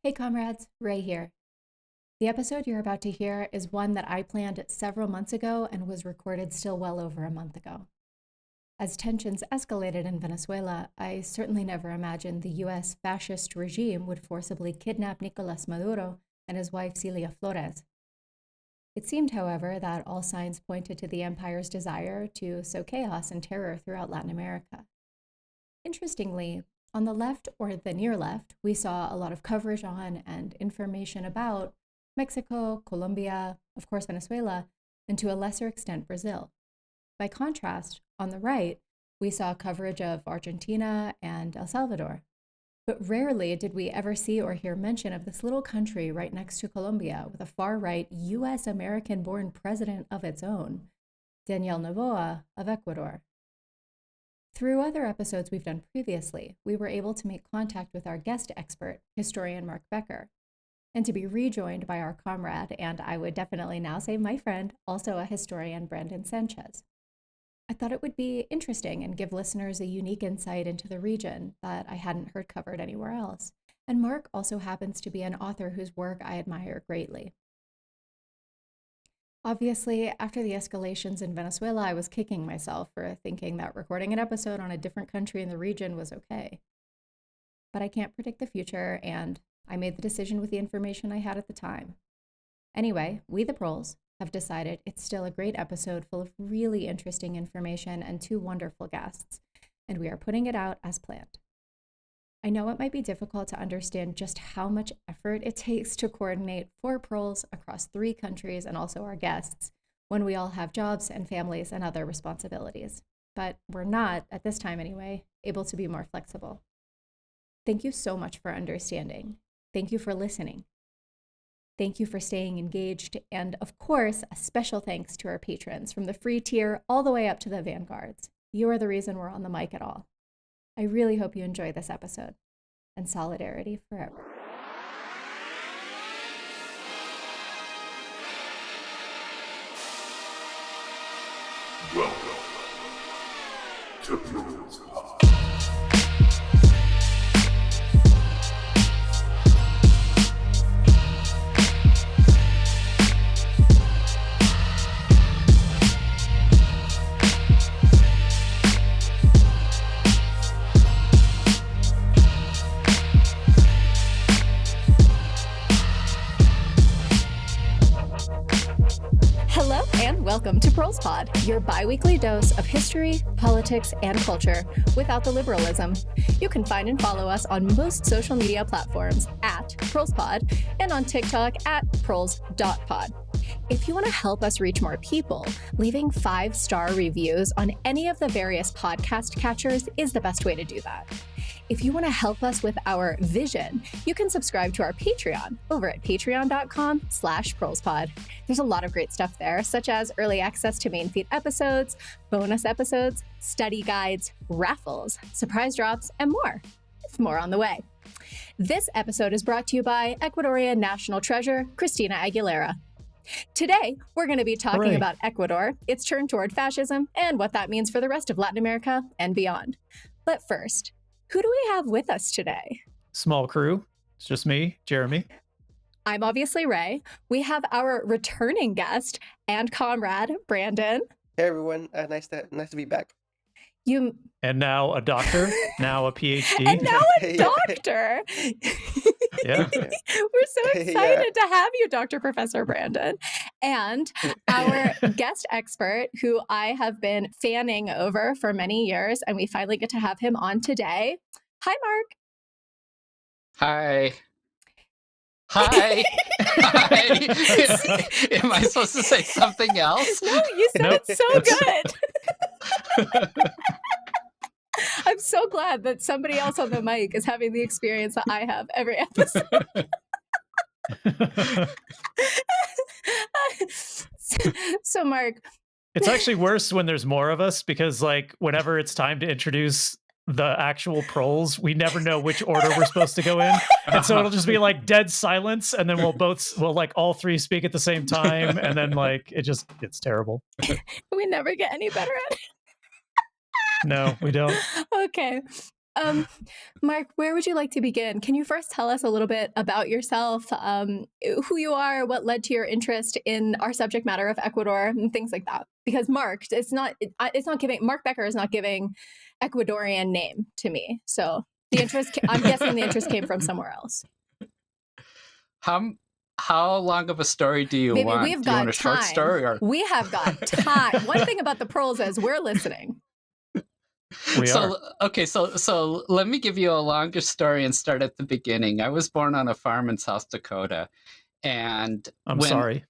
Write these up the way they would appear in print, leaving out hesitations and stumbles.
Hey comrades, Ray here. The episode you're about to hear is one that I planned several months ago and was recorded still well over a month ago. As tensions escalated in Venezuela, I certainly never imagined the US fascist regime would forcibly kidnap Nicolas Maduro and his wife Celia Flores. It seemed, however, that all signs pointed to the empire's desire to sow chaos and terror throughout Latin America. Interestingly, on the left or the near left, we saw a lot of coverage on and information about Mexico, Colombia, of course, Venezuela, and to a lesser extent, Brazil. By contrast, on the right, we saw coverage of Argentina and El Salvador. But rarely did we ever see or hear mention of this little country right next to Colombia with a far-right US American-born president of its own, Daniel Noboa of Ecuador. Through other episodes we've done previously, we were able to make contact with our guest expert, historian Mark Becker, and to be rejoined by our comrade, and I would definitely now say my friend, also a historian, Brandon Sanchez. I thought it would be interesting and give listeners a unique insight into the region that I hadn't heard covered anywhere else. And Mark also happens to be an author whose work I admire greatly. Obviously, after the escalations in Venezuela, I was kicking myself for thinking that recording an episode on a different country in the region was okay. But I can't predict the future, and I made the decision with the information I had at the time. Anyway, we the Proles have decided it's still a great episode full of really interesting information and two wonderful guests, and we are putting it out as planned. I know it might be difficult to understand just how much effort it takes to coordinate 4 Proles across 3 countries and also our guests when we all have jobs and families and other responsibilities. But we're not, at this time anyway, able to be more flexible. Thank you so much for understanding. Thank you for listening. Thank you for staying engaged, and of course, a special thanks to our patrons from the free tier all the way up to the vanguards. You are the reason we're on the mic at all. I really hope you enjoy this episode, and solidarity forever. Welcome to Proles Pod. Hello and welcome to Proles Pod, your bi-weekly dose of history, politics, and culture without the liberalism. You can find and follow us on most social media platforms at ProlesPod and on TikTok at proles.pod. If you want to help us reach more people, leaving 5-star reviews on any of the various podcast catchers is the best way to do that. If you want to help us with our vision, you can subscribe to our Patreon over at patreon.com/ProlesPod. There's a lot of great stuff there, such as early access to main feed episodes, bonus episodes, study guides, raffles, surprise drops, and more. With more on the way. This episode is brought to you by Ecuadorian national treasure, Cristina Aguilera. Today, we're going to be talking about Ecuador, its turn toward fascism, and what that means for the rest of Latin America and beyond. But first, who do we have with us today? Small crew. It's just me, Jeremy. I'm obviously Ray. We have our returning guest and comrade, Brandon. Hey everyone, nice to be back. And now a doctor, now a PhD. And now a doctor. Yeah. We're so excited to have you, Dr. Professor Brandon. And our guest expert, who I have been fanning over for many years, and we finally get to have him on today. Hi, Mark. Hi. Hi. Hi. Am I supposed to say something else? No, you said it so good. I'm so glad that somebody else on the mic is having the experience that I have every episode. So, Mark. It's actually worse when there's more of us because, like, whenever it's time to introduce the actual Proles, we never know which order we're supposed to go in. And so it'll just be like dead silence. And then we'll like all 3 speak at the same time. And then like, it's terrible. We never get any better at it. No, we don't. Okay. Mark, where would you like to begin? Can you first tell us a little bit about yourself, who you are, what led to your interest in our subject matter of Ecuador, and things like that? Because Mark, it's not giving, Mark Becker is not giving Ecuadorian name to me. So the interest, I'm guessing the interest came from somewhere else. How long of a story do you Baby, want? we've Do you want got a short time. story or? We have got time. One thing about the proles is we're listening. We are. Okay, so let me give you a longer story and start at the beginning. I was born on a farm in South Dakota, and I'm sorry.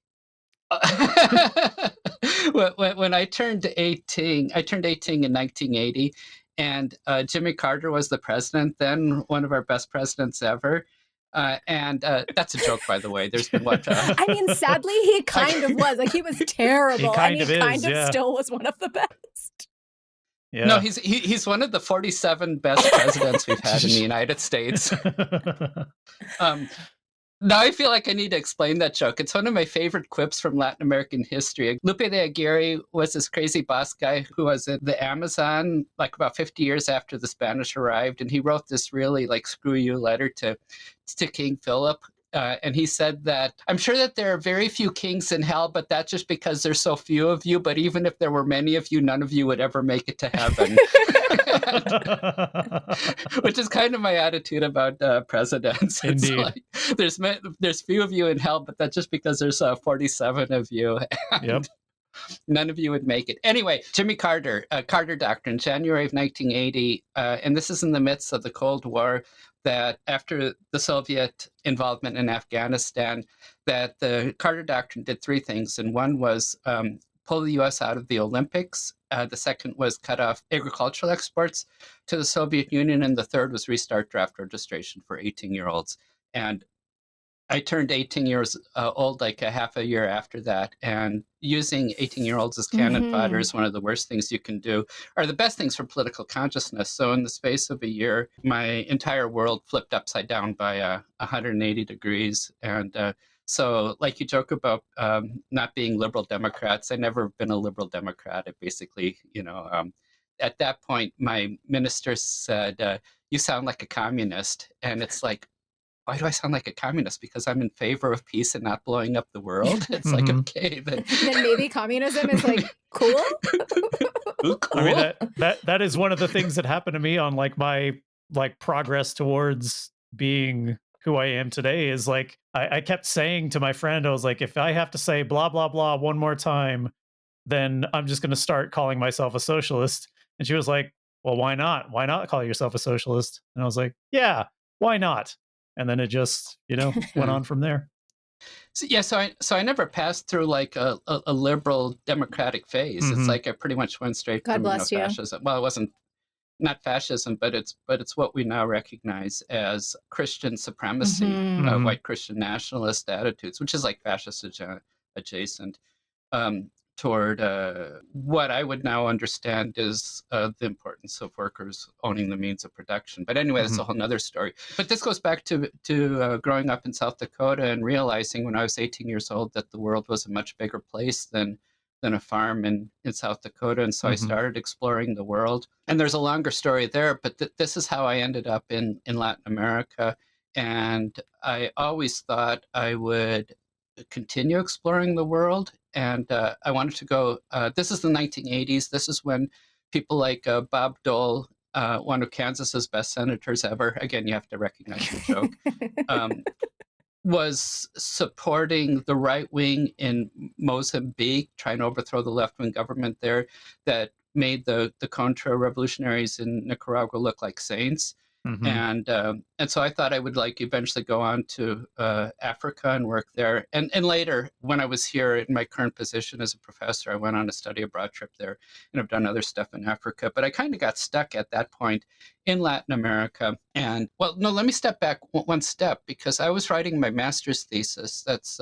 when I turned 18, I turned 18 in 1980, and Jimmy Carter was the president then, one of our best presidents ever. And that's a joke, by the way. There's been what? I mean, sadly, he kind of was. Like, he was terrible. He kind and of he is, kind of yeah. still was one of the best. Yeah. No, he's one of the 47 best presidents we've had in the United States. Now I feel like I need to explain that joke. It's one of my favorite quips from Latin American history. Lupe de Aguirre was this crazy boss guy who was in the Amazon like about 50 years after the Spanish arrived, and he wrote this really like screw you letter to King Philip. And he said that, I'm sure that there are very few kings in hell, but that's just because there's so few of you. But even if there were many of you, none of you would ever make it to heaven. Which is kind of my attitude about presidents. It's Indeed. like, there's few of you in hell, but that's just because there's 47 of you. And Yep. none of you would make it. Anyway, Jimmy Carter, Carter Doctrine, January of 1980, and this is in the midst of the Cold War, that after the Soviet involvement in Afghanistan, that the Carter Doctrine did three things. And one was pull the U.S. out of the Olympics. The second was cut off agricultural exports to the Soviet Union. And the third was restart draft registration for 18-year-olds. And I turned 18 years old like a half a year after that, and using 18-year-olds as cannon fodder is one of the worst things you can do, or the best things for political consciousness. So in the space of a year, my entire world flipped upside down by 180 degrees. And so like you joke about not being liberal Democrats, I've never been a liberal Democrat. I basically, at that point, my minister said, you sound like a communist. And it's like, why do I sound like a communist? Because I'm in favor of peace and not blowing up the world. It's like, okay, then maybe communism is like cool. cool. I mean, that is one of the things that happened to me on like my like progress towards being who I am today is like I kept saying to my friend, I was like, if I have to say blah blah blah one more time, then I'm just going to start calling myself a socialist. And she was like, well, why not? Why not call yourself a socialist? And I was like, yeah, why not? And then it just, went on from there. So I never passed through like a liberal democratic phase. It's like I pretty much went straight God from bless you. fascism. Well, it wasn't not fascism, but it's what we now recognize as Christian supremacy, white Christian nationalist attitudes, which is like fascist adjacent. Toward what I would now understand is the importance of workers owning the means of production. But anyway, that's a whole nother story. But this goes back to growing up in South Dakota and realizing when I was 18 years old that the world was a much bigger place than a farm in South Dakota. And so I started exploring the world. And there's a longer story there, but this is how I ended up in Latin America. And I always thought I would continue exploring the world. And I wanted to go, this is the 1980s. This is when people like Bob Dole, one of Kansas's best senators ever, again, you have to recognize the joke, was supporting the right wing in Mozambique, trying to overthrow the left wing government there that made the Contra revolutionaries in Nicaragua look like saints. And so I thought I would like eventually go on to Africa and work there. And later, when I was here in my current position as a professor, I went on a study abroad trip there and I've done other stuff in Africa. But I kind of got stuck at that point in Latin America. And well, no, let me step back one step, because I was writing my master's thesis that's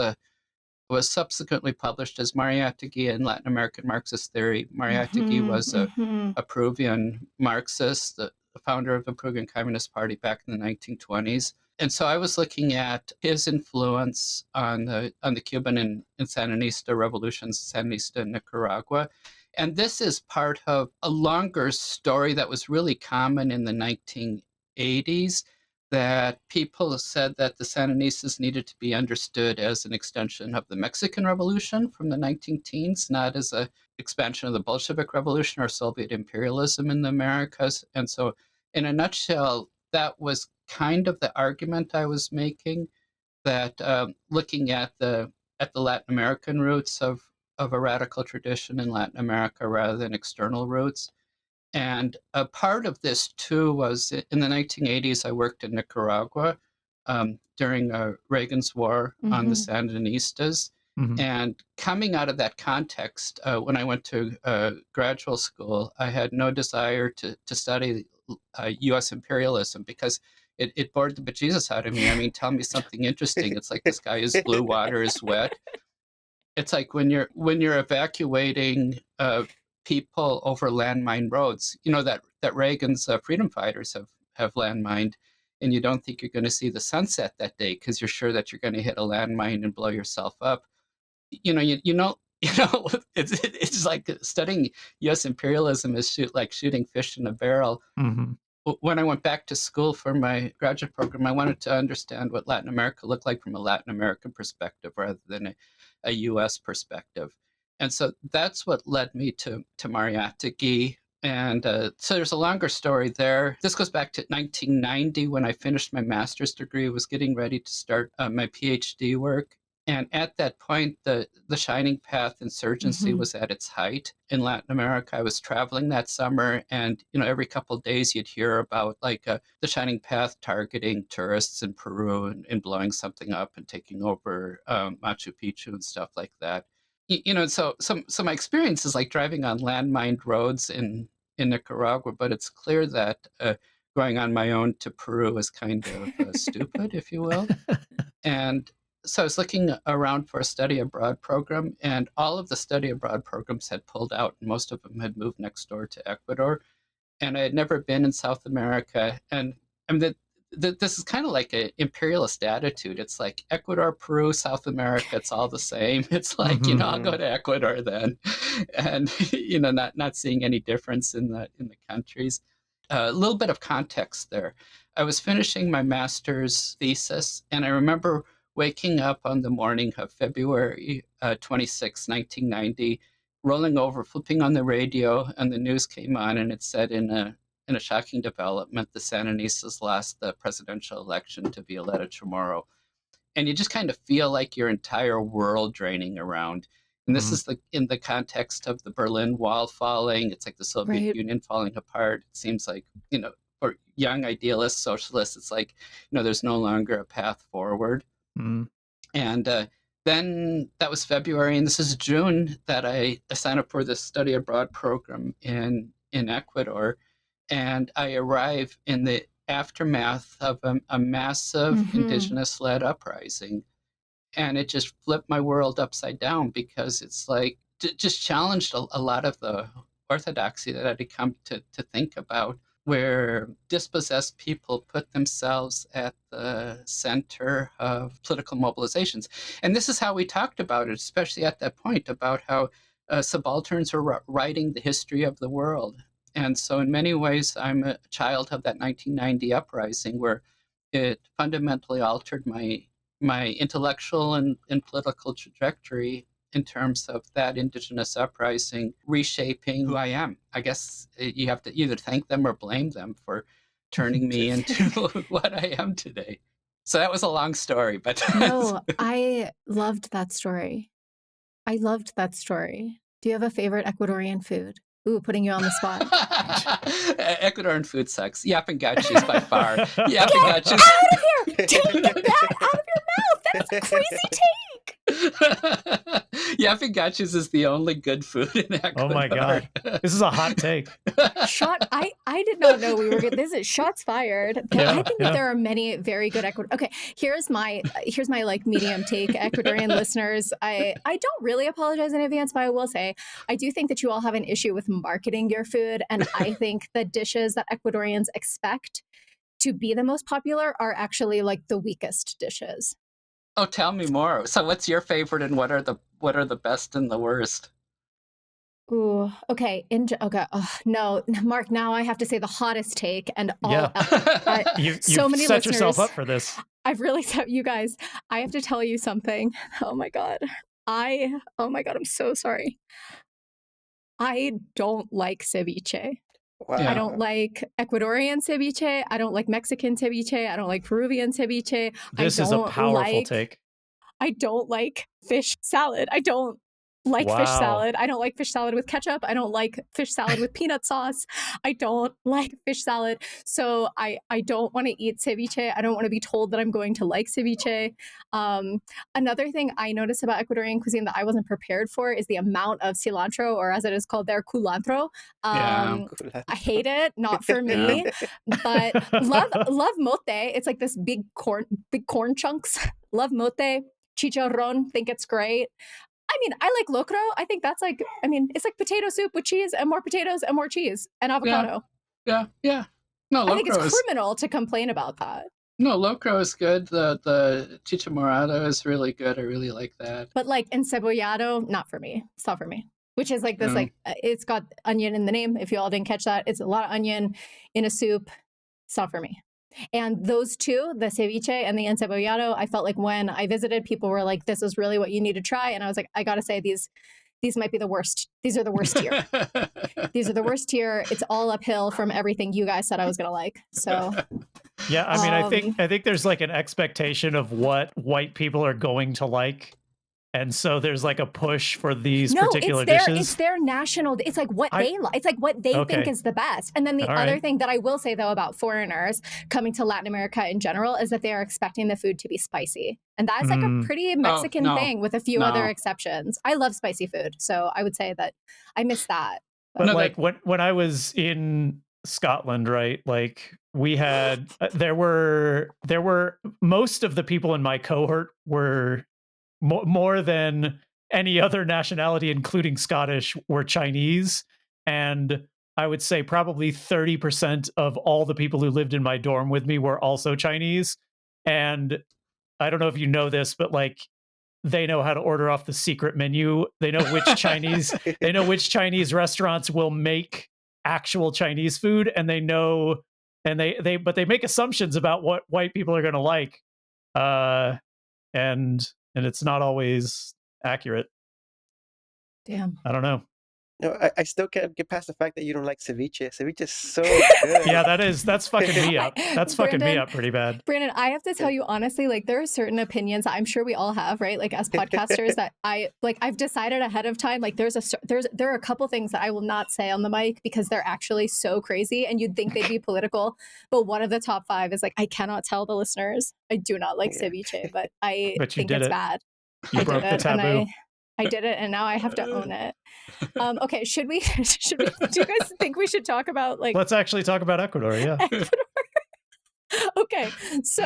was subsequently published as Mariátegui in Latin American Marxist Theory. Mariátegui was a Peruvian Marxist, the founder of the Peruvian Communist Party back in the 1920s. And so I was looking at his influence on the Cuban and Sandinista revolutions, Sandinista in Nicaragua. And this is part of a longer story that was really common in the 1980s, that people said that the Sandinistas needed to be understood as an extension of the Mexican Revolution from the 19 teens, not as an expansion of the Bolshevik Revolution or Soviet imperialism in the Americas. And so, in a nutshell, that was kind of the argument I was making, that looking at the Latin American roots of a radical tradition in Latin America rather than external roots. And a part of this too was in the 1980s, I worked in Nicaragua during Reagan's war on the Sandinistas. Mhm. And coming out of that context, when I went to graduate school, I had no desire to study US imperialism because it bored the bejesus out of me. I mean, tell me something interesting. It's like the sky is blue, water is wet. It's like when you're evacuating people over landmine roads, that Reagan's freedom fighters have landmined, and you don't think you're going to see the sunset that day because you're sure that you're going to hit a landmine and blow yourself up. You know. It's like studying U.S. imperialism is like shooting fish in a barrel. Mhm. When I went back to school for my graduate program, I wanted to understand what Latin America looked like from a Latin American perspective rather than a US perspective. And so that's what led me to Mariátegui. And so there's a longer story there. This goes back to 1990 when I finished my master's degree, was getting ready to start my PhD work. And at that point, the Shining Path insurgency was at its height in Latin America. I was traveling that summer, and every couple of days you'd hear about like the Shining Path targeting tourists in Peru and blowing something up and taking over Machu Picchu and stuff like that. So my experience is like driving on landmined roads in Nicaragua, but it's clear that going on my own to Peru is kind of stupid, if you will. And so I was looking around for a study abroad program, and all of the study abroad programs had pulled out, and most of them had moved next door to Ecuador. And I had never been in South America. And I mean, this is kind of like an imperialist attitude. It's like Ecuador, Peru, South America, it's all the same. It's like, I'll go to Ecuador then. And, not seeing any difference in the countries. A little bit of context there. I was finishing my master's thesis, and I remember waking up on the morning of February 26, 1990, rolling over, flipping on the radio, and the news came on, and it said in a shocking development, the Sandinistas lost the presidential election to Violeta Chamorro. And you just kind of feel like your entire world draining around. And this is in the context of the Berlin Wall falling. It's like the Soviet Right. Union falling apart. It seems like, for young idealists, socialists, it's like, there's no longer a path forward. And then that was February, and this is June that I signed up for this study abroad program in Ecuador. And I arrive in the aftermath of a massive indigenous-led uprising. And it just flipped my world upside down because it's like just challenged a lot of the orthodoxy that I'd come to think about, where dispossessed people put themselves at the center of political mobilizations. And this is how we talked about it, especially at that point, about how subalterns are writing the history of the world. And so in many ways, I'm a child of that 1990 uprising, where it fundamentally altered my intellectual and political trajectory in terms of that indigenous uprising reshaping who I am. I guess you have to either thank them or blame them for turning me into what I am today. So that was a long story, but No, I loved that story. I loved that story. Do you have a favorite Ecuadorian food? Ooh, putting you on the spot. Ecuadorian food sucks. Yapangachis by far. Get Yapangachis. out of here! Take that out of your mouth! That is a crazy take! Yapangachis is the only good food in Ecuador. Oh my God. This is a hot take. I did not know we were good. This is shots fired. I think that there are many very good Ecuador. Okay, here's my like medium take, Ecuadorian listeners. I don't really apologize in advance, but I will say I do think that you all have an issue with marketing your food, and I think the dishes that Ecuadorians expect to be the most popular are actually like the weakest dishes. Oh, tell me more. So what's your favorite and what are the best and the worst? Ooh, okay. Okay. Oh, no, Mark, now I have to say the hottest take and Yeah. so You've many set yourself listeners. up for this. I've really set you guys. I have to tell you something. Oh my God. Oh my God, I'm so sorry. I don't like ceviche. I Yeah. don't like Ecuadorian ceviche. I don't like Mexican ceviche. I don't like Peruvian ceviche. This is a powerful take. I don't like fish salad. I don't like fish Wow. salad. I don't like fish salad with ketchup. I don't like fish salad with peanut sauce. I don't like fish salad. So I don't want to eat ceviche. I don't want to be told that I'm going to like ceviche. Another thing I noticed about Ecuadorian cuisine that I wasn't prepared for is the amount of cilantro, or as it is called there, culantro. Yeah. I hate it. Not for me. But love mote. It's like this big corn chunks. Love mote. Chicharron, think it's great. I mean, I like locro. I think that's like, I mean, it's like potato soup with cheese and more potatoes and more cheese and avocado. Yeah. No, I think it's locro is criminal to complain about that. no locro is good. The chicha morada is really good. I really like that. But like encebollado, not for me. It's not for me. Which is like this, No. like it's got onion in the name. If you all didn't catch that, it's a lot of onion in a soup. It's not for me. And those two, the ceviche and the encebollado, I felt like when I visited, people were like, "This is really what you need to try." And I was like, "I gotta say, these might be the worst. These are the worst tier. These are the worst tier. It's all uphill from everything you guys said I was gonna like." So yeah, I mean, I think there's like an expectation of what white people are going to like. And so there's like a push for these particular dishes. It's their national. It's like what they like. It's like what they think is the best. And then the other thing that I will say though about foreigners coming to Latin America in general is that they are expecting the food to be spicy, and that's like a pretty Mexican thing with a few other exceptions. I love spicy food, so I would say that I miss that. But no, like when I was in Scotland, right? Like we had there were most of the people in my cohort were more than any other nationality, including Scottish, were Chinese. And I would say probably 30% of all the people who lived in my dorm with me were also Chinese. And I don't know if you know this, but like they know how to order off the secret menu. They know which Chinese restaurants will make actual Chinese food, and they know, and but they make assumptions about what white people are going to like. And it's not always accurate. Damn. I don't know. No, I still can't get past the fact that you don't like ceviche. Ceviche is so good. Yeah, that's fucking me up. That's fucking me up pretty bad. Brandon, I have to tell you honestly, like there are certain opinions I'm sure we all have, right? Like as podcasters that I've decided ahead of time, like there are a couple things that I will not say on the mic because they're actually so crazy and you'd think they'd be political. But one of the top 5 is like, I cannot tell the listeners I do not like ceviche, but I think it's bad. You broke the taboo. I did it, and now I have to own it. Okay, should we? Do you guys think we should talk about like? Let's actually talk about Ecuador. Yeah. Ecuador. Okay, so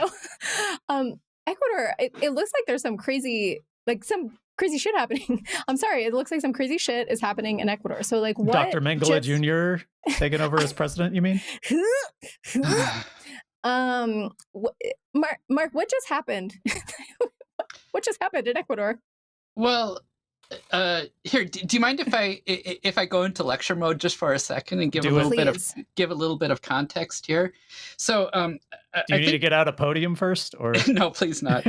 Ecuador. It looks like there's some crazy shit happening. I'm sorry. It looks like some crazy shit is happening in Ecuador. So like, what? Dr. Mengele Jr. taking over as president? You mean? Mark, what just happened? What just happened in Ecuador? Well, here, do you mind if I go into lecture mode just for a second and give a little bit of context here? So, do you need to get out a podium first, or no? Please not.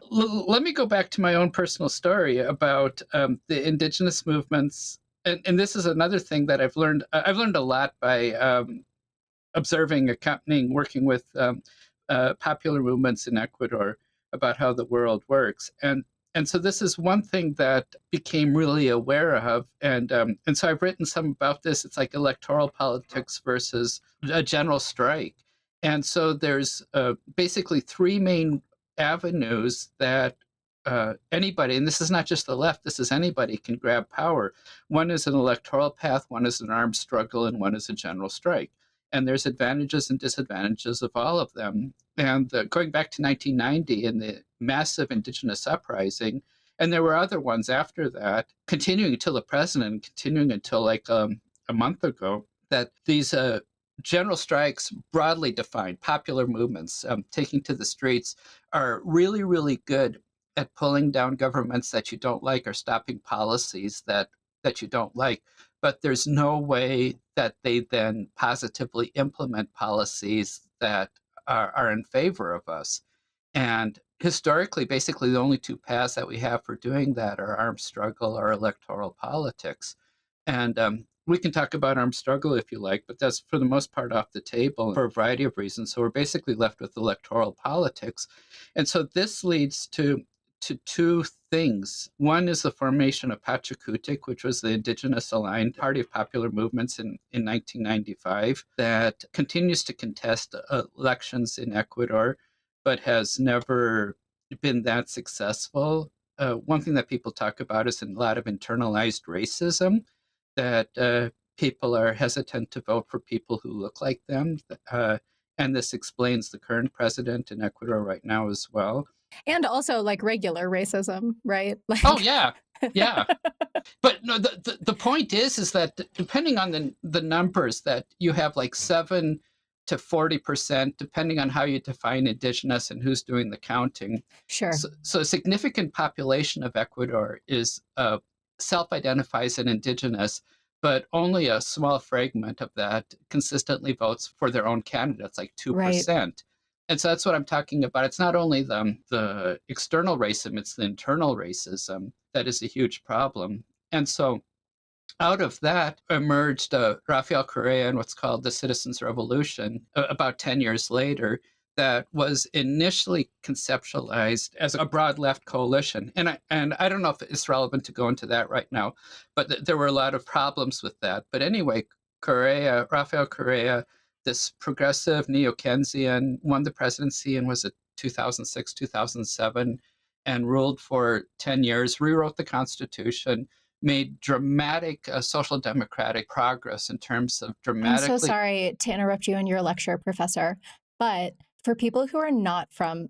Let me go back to my own personal story about the indigenous movements, and this is another thing that I've learned. I've learned a lot by observing, accompanying, working with popular movements in Ecuador about how the world works, and so this is one thing that became really aware of, and so I've written some about this. It's like electoral politics versus a general strike, and so there's basically 3 main avenues that anybody, and this is not just the left, this is anybody, can grab power. One is an electoral path, one is an armed struggle, and one is a general strike. And there's advantages and disadvantages of all of them. And going back to 1990 and the massive indigenous uprising, and there were other ones after that, continuing until the present and continuing until like a month ago, that these general strikes, broadly defined popular movements taking to the streets, are really, really good at pulling down governments that you don't like or stopping policies that that you don't like, but there's no way that they then positively implement policies that are in favor of us. And historically, basically, the only two paths that we have for doing that are armed struggle or electoral politics. And we can talk about armed struggle if you like, but that's for the most part off the table for a variety of reasons. So we're basically left with electoral politics. And so this leads to two things. One is the formation of Pachakutik, which was the Indigenous Aligned Party of Popular Movements in 1995, that continues to contest elections in Ecuador, but has never been that successful. One thing that people talk about is a lot of internalized racism, that people are hesitant to vote for people who look like them. And this explains the current president in Ecuador right now as well. And also like regular racism, right? Like... Oh, yeah. Yeah. But no, the point is that depending on the numbers, that you have like 7 to 40%, depending on how you define indigenous and who's doing the counting. Sure. So a significant population of Ecuador is self-identifies as indigenous, but only a small fragment of that consistently votes for their own candidates, like 2%. Right. And so that's what I'm talking about. It's not only the external racism, it's the internal racism that is a huge problem. And so out of that emerged Rafael Correa and what's called the Citizens' Revolution about 10 years later, that was initially conceptualized as a broad left coalition. And I don't know if it's relevant to go into that right now, but there were a lot of problems with that. But anyway, Rafael Correa, this progressive neo-Keynesian, won the presidency and was it 2006, 2007, and ruled for 10 years, rewrote the Constitution, made dramatic social democratic progress in terms of dramatically... I'm so sorry to interrupt you in your lecture, Professor, but for people who are not from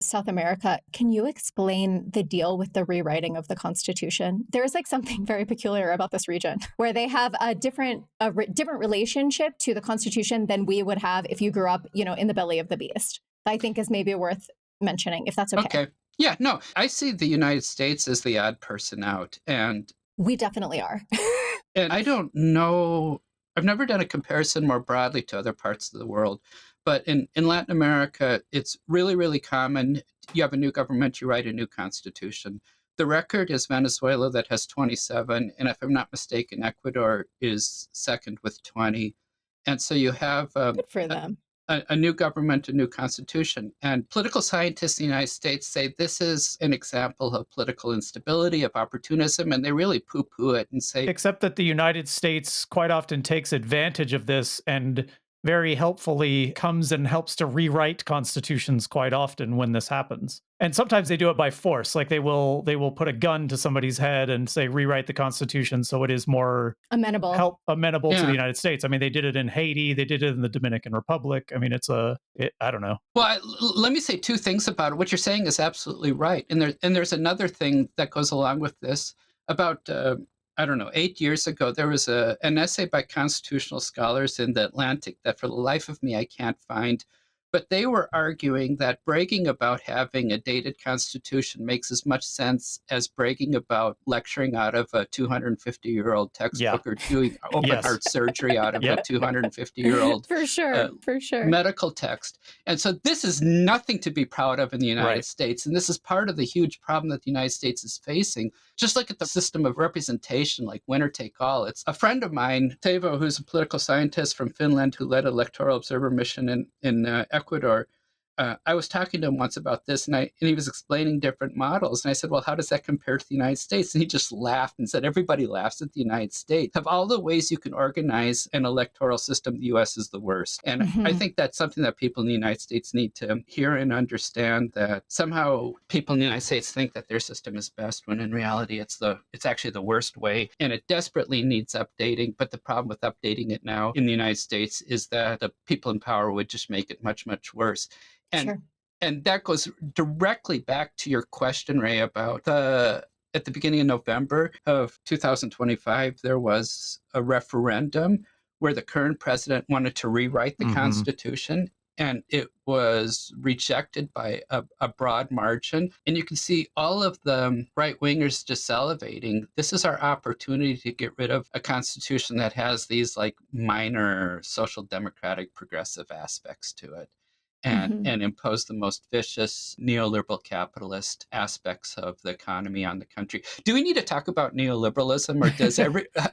South America, can you explain the deal with the rewriting of the Constitution? There's like something very peculiar about this region where they have a different relationship to the Constitution than we would have if you grew up, in the belly of the beast. I think is maybe worth mentioning, if that's okay. Okay. Yeah, no, I see the United States as the odd person out, and we definitely are. And I don't know, I've never done a comparison more broadly to other parts of the world, but in Latin America, it's really, really common. You have a new government, you write a new constitution. The record is Venezuela that has 27, and if I'm not mistaken, Ecuador is second with 20. And so you have good for them. A new government, a new constitution. And political scientists in the United States say this is an example of political instability, of opportunism, and they really poo-poo it and say... Except that the United States quite often takes advantage of this and very helpfully comes and helps to rewrite constitutions quite often when this happens. And sometimes they do it by force. Like they will put a gun to somebody's head and say, rewrite the Constitution so it is more amenable to the United States. I mean, they did it in Haiti. They did it in the Dominican Republic. I mean, I don't know. Well, let me say two things about it. What you're saying is absolutely right. And there's another thing that goes along with this. About, 8 years ago, there was an essay by constitutional scholars in the Atlantic that for the life of me, I can't find. But they were arguing that bragging about having a dated constitution makes as much sense as bragging about lecturing out of a 250-year-old textbook or doing open heart surgery out of a 250-year-old for sure medical text. And so this is nothing to be proud of in the United States. And this is part of the huge problem that the United States is facing. Just look at the system of representation, like winner take all. It's a friend of mine, Teivo, who's a political scientist from Finland who led an electoral observer mission in Ecuador. I was talking to him once about this, and he was explaining different models. And I said, well, how does that compare to the United States? And he just laughed and said, everybody laughs at the United States. Of all the ways you can organize an electoral system, the U.S. is the worst. And I think that's something that people in the United States need to hear and understand, that somehow people in the United States think that their system is best, when in reality it's actually the worst way. And it desperately needs updating. But the problem with updating it now in the United States is that the people in power would just make it much, much worse. And that goes directly back to your question, Ray, about at the beginning of November of 2025, there was a referendum where the current president wanted to rewrite the Constitution. and it was rejected by a broad margin. And you can see all of the right wingers just salivating. This is our opportunity to get rid of a constitution that has these like minor social democratic progressive aspects to it. And impose the most vicious neoliberal capitalist aspects of the economy on the country. Do we need to talk about neoliberalism, or does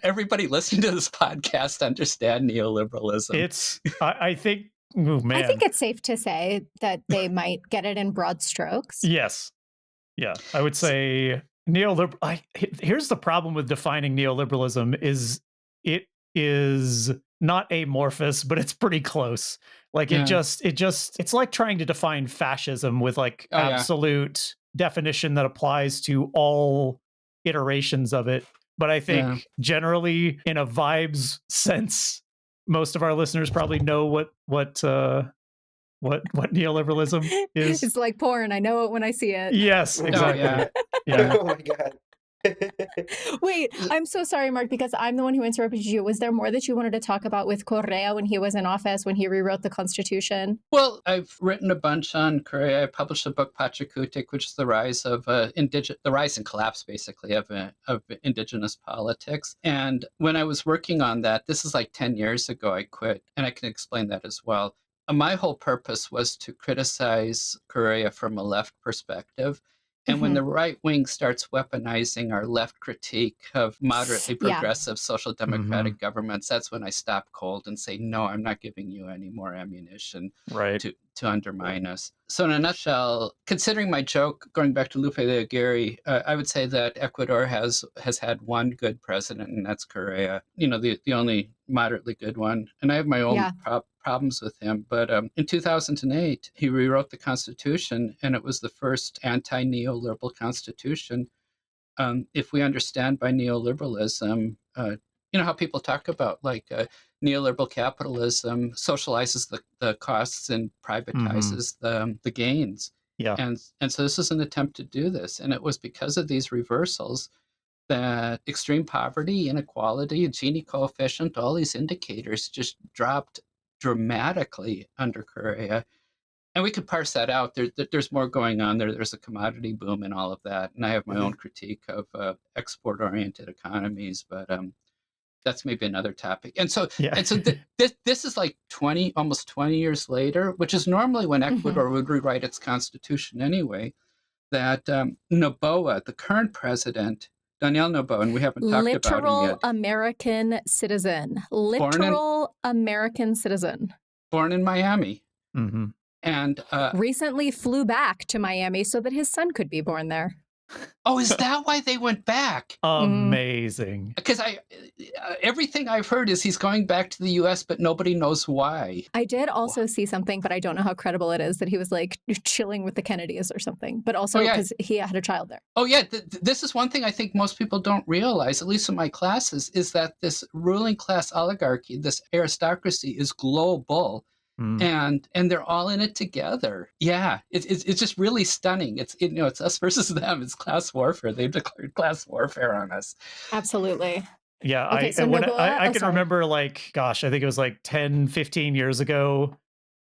everybody listening to this podcast understand neoliberalism? I think, oh man. I think it's safe to say that they might get it in broad strokes. Yes. Yeah, I would say neoliberal. Here's the problem with defining neoliberalism: is it is not amorphous, but it's pretty close. Like it's like trying to define fascism with like absolute definition that applies to all iterations of it. But I think generally, in a vibes sense, most of our listeners probably know what neoliberalism is. It's like porn. I know it when I see it. Yes, exactly. Yeah. Oh my God. Wait, I'm so sorry, Mark, because I'm the one who interrupted you. Was there more that you wanted to talk about with Correa when he was in office, when he rewrote the Constitution? Well, I've written a bunch on Correa. I published a book, Pachakutik, which is the rise of the rise and collapse, basically, of indigenous politics. And when I was working on that, this is like 10 years ago, I quit, and I can explain that as well. My whole purpose was to criticize Correa from a left perspective. And when the right wing starts weaponizing our left critique of moderately progressive social democratic governments, that's when I stop cold and say, no, I'm not giving you any more ammunition to undermine us. So in a nutshell, considering my joke, going back to Lupe de Aguirre, I would say that Ecuador has had one good president, and that's Correa, the only moderately good one. And I have my own problems with him. But in 2008, he rewrote the Constitution, and it was the first anti-neoliberal constitution. If we understand by neoliberalism, how people talk about like neoliberal capitalism socializes the costs and privatizes the gains. Yeah. And so this is an attempt to do this. And it was because of these reversals that extreme poverty, inequality, Gini coefficient, all these indicators just dropped dramatically under Correa. And we could parse that out. There's more going on there. There's a commodity boom and all of that. And I have my own critique of export-oriented economies, but that's maybe another topic. And so, this is like almost 20 years later, which is normally when Ecuador would rewrite its constitution anyway. That Noboa, the current president, Daniel Noboa, and we haven't talked about him yet. American citizen. American citizen. Born in Miami. And recently flew back to Miami so that his son could be born there. Oh, is that why they went back? Amazing. Because everything I've heard is he's going back to the U.S., but nobody knows why. I did also see something, but I don't know how credible it is, that he was like chilling with the Kennedys or something, but also because he had a child there. Oh, yeah. This is one thing I think most people don't realize, at least in my classes, is that this ruling class oligarchy, this aristocracy is global. And they're all in it together. Yeah, it's just really stunning. It's us versus them. It's class warfare. They've declared class warfare on us. Absolutely. Yeah, okay, I can remember, like, gosh, I think it was like 10, 15 years ago,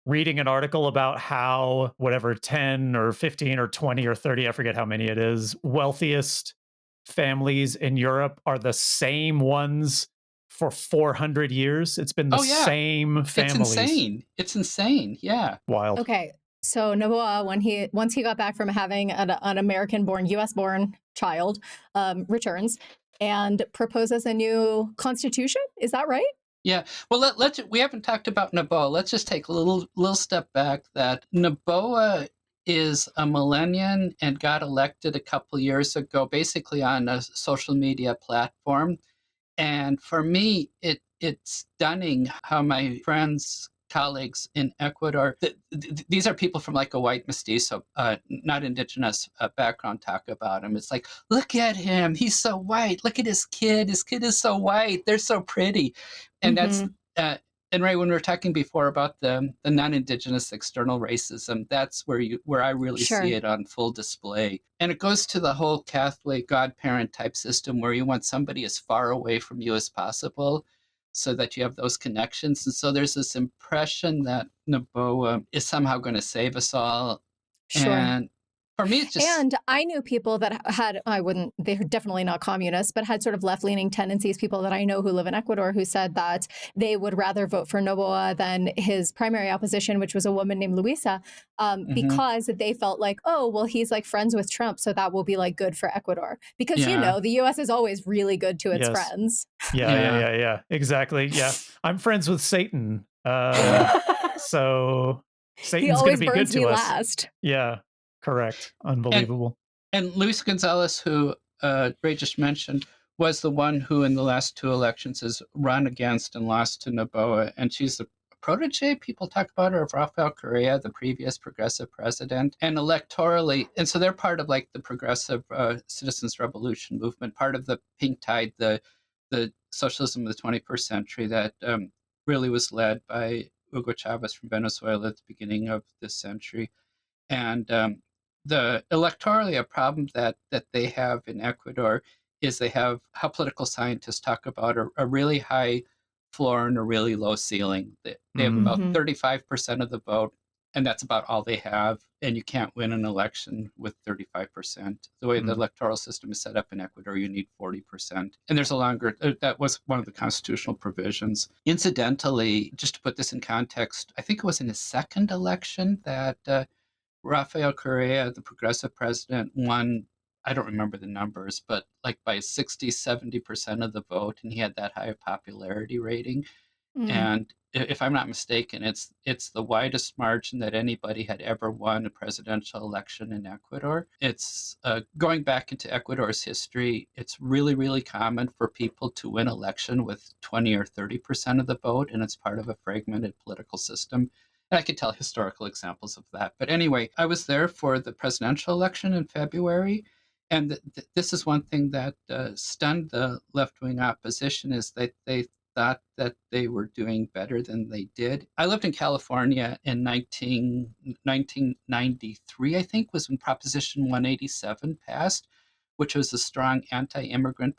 reading an article about how whatever 10 or 15 or 20 or 30, I forget how many it is, wealthiest families in Europe are the same ones for 400 years. It's been the same families. It's insane. Yeah. Wild. Okay. So Noboa, once he got back from having an American-born, U.S.-born child, returns and proposes a new constitution. Is that right? Yeah. Well, we haven't talked about Noboa. Let's just take a little step back. That Noboa is a millennial and got elected a couple years ago, basically on a social media platform. And for me, it's stunning how my friends, colleagues in Ecuador, these are people from like a white mestizo, not indigenous background, talk about him. It's like, look at him. He's so white. Look at his kid. His kid is so white. They're so pretty. And that's, and Ray, when we were talking before about the non-indigenous external racism, that's where I really see it on full display. And it goes to the whole Catholic godparent type system where you want somebody as far away from you as possible. so that you have those connections. And so there's this impression that Noboa is somehow going to save us all. Sure. And for me, it's just. And I knew people that had, they're definitely not communists, but had sort of left leaning tendencies. People that I know who live in Ecuador who said that they would rather vote for Noboa than his primary opposition, which was a woman named Luisa, because they felt like, oh, well, he's like friends with Trump. So that will be like good for Ecuador. Because, you know, the US is always really good to its friends. Yeah. Exactly. Yeah. I'm friends with Satan. So Satan's going to be good to us. Last. Yeah. Correct. Unbelievable. And Luis Gonzalez, who Ray just mentioned, was the one who in the last 2 elections has run against and lost to Noboa. And she's the protege, people talk about her, of Rafael Correa, the previous progressive president. And electorally, and so they're part of like the progressive citizens revolution movement, part of the pink tide, the socialism of the 21st century that really was led by Hugo Chavez from Venezuela at the beginning of this century. And the electorally, a problem that they have in Ecuador is they have how political scientists talk about a really high floor and a really low ceiling. They have about 35% of the vote, and that's about all they have. And you can't win an election with 35%. The way the electoral system is set up in Ecuador, you need 40%. And there's a longer, that was one of the constitutional provisions. Incidentally, just to put this in context, I think it was in his second election that Rafael Correa, the progressive president, won, I don't remember the numbers, but like by 60, 70% of the vote, and he had that high popularity rating. And if I'm not mistaken, it's the widest margin that anybody had ever won a presidential election in Ecuador. It's going back into Ecuador's history, it's really, really common for people to win election with 20 or 30% of the vote, and it's part of a fragmented political system. And I could tell historical examples of that. But anyway, I was there for the presidential election in February. And this is one thing that stunned the left-wing opposition is that they thought that they were doing better than they did. I lived in California in 1993, I think, was when Proposition 187 passed, which was a strong anti-immigrant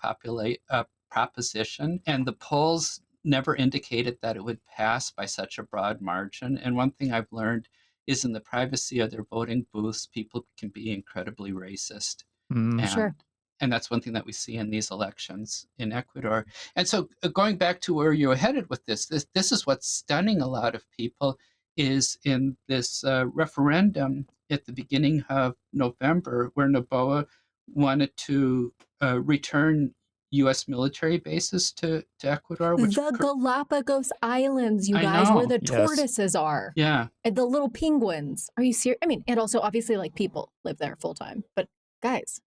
proposition. And the polls never indicated that it would pass by such a broad margin. And one thing I've learned is in the privacy of their voting booths, people can be incredibly racist. And that's one thing that we see in these elections in Ecuador. And so going back to where you were headed with this is what's stunning a lot of people is in this referendum at the beginning of November, where Noboa wanted to return U.S. military bases to Ecuador. The Galapagos Islands, you guys, where the tortoises are. Yeah. And the little penguins. Are you serious? I mean, and also obviously like people live there full time, but guys.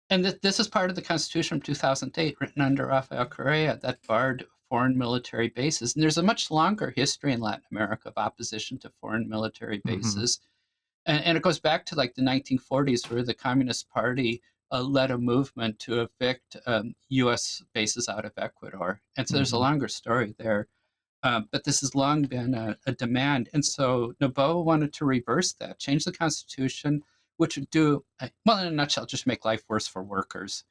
And this is part of the Constitution of 2008, written under Rafael Correa, that barred foreign military bases. And there's a much longer history in Latin America of opposition to foreign military bases. And it goes back to like the 1940s, where the Communist Party led a movement to evict U.S. bases out of Ecuador. And so there's a longer story there. But this has long been a demand. And so Noboa wanted to reverse that, change the Constitution, which would do, well, in a nutshell, just make life worse for workers.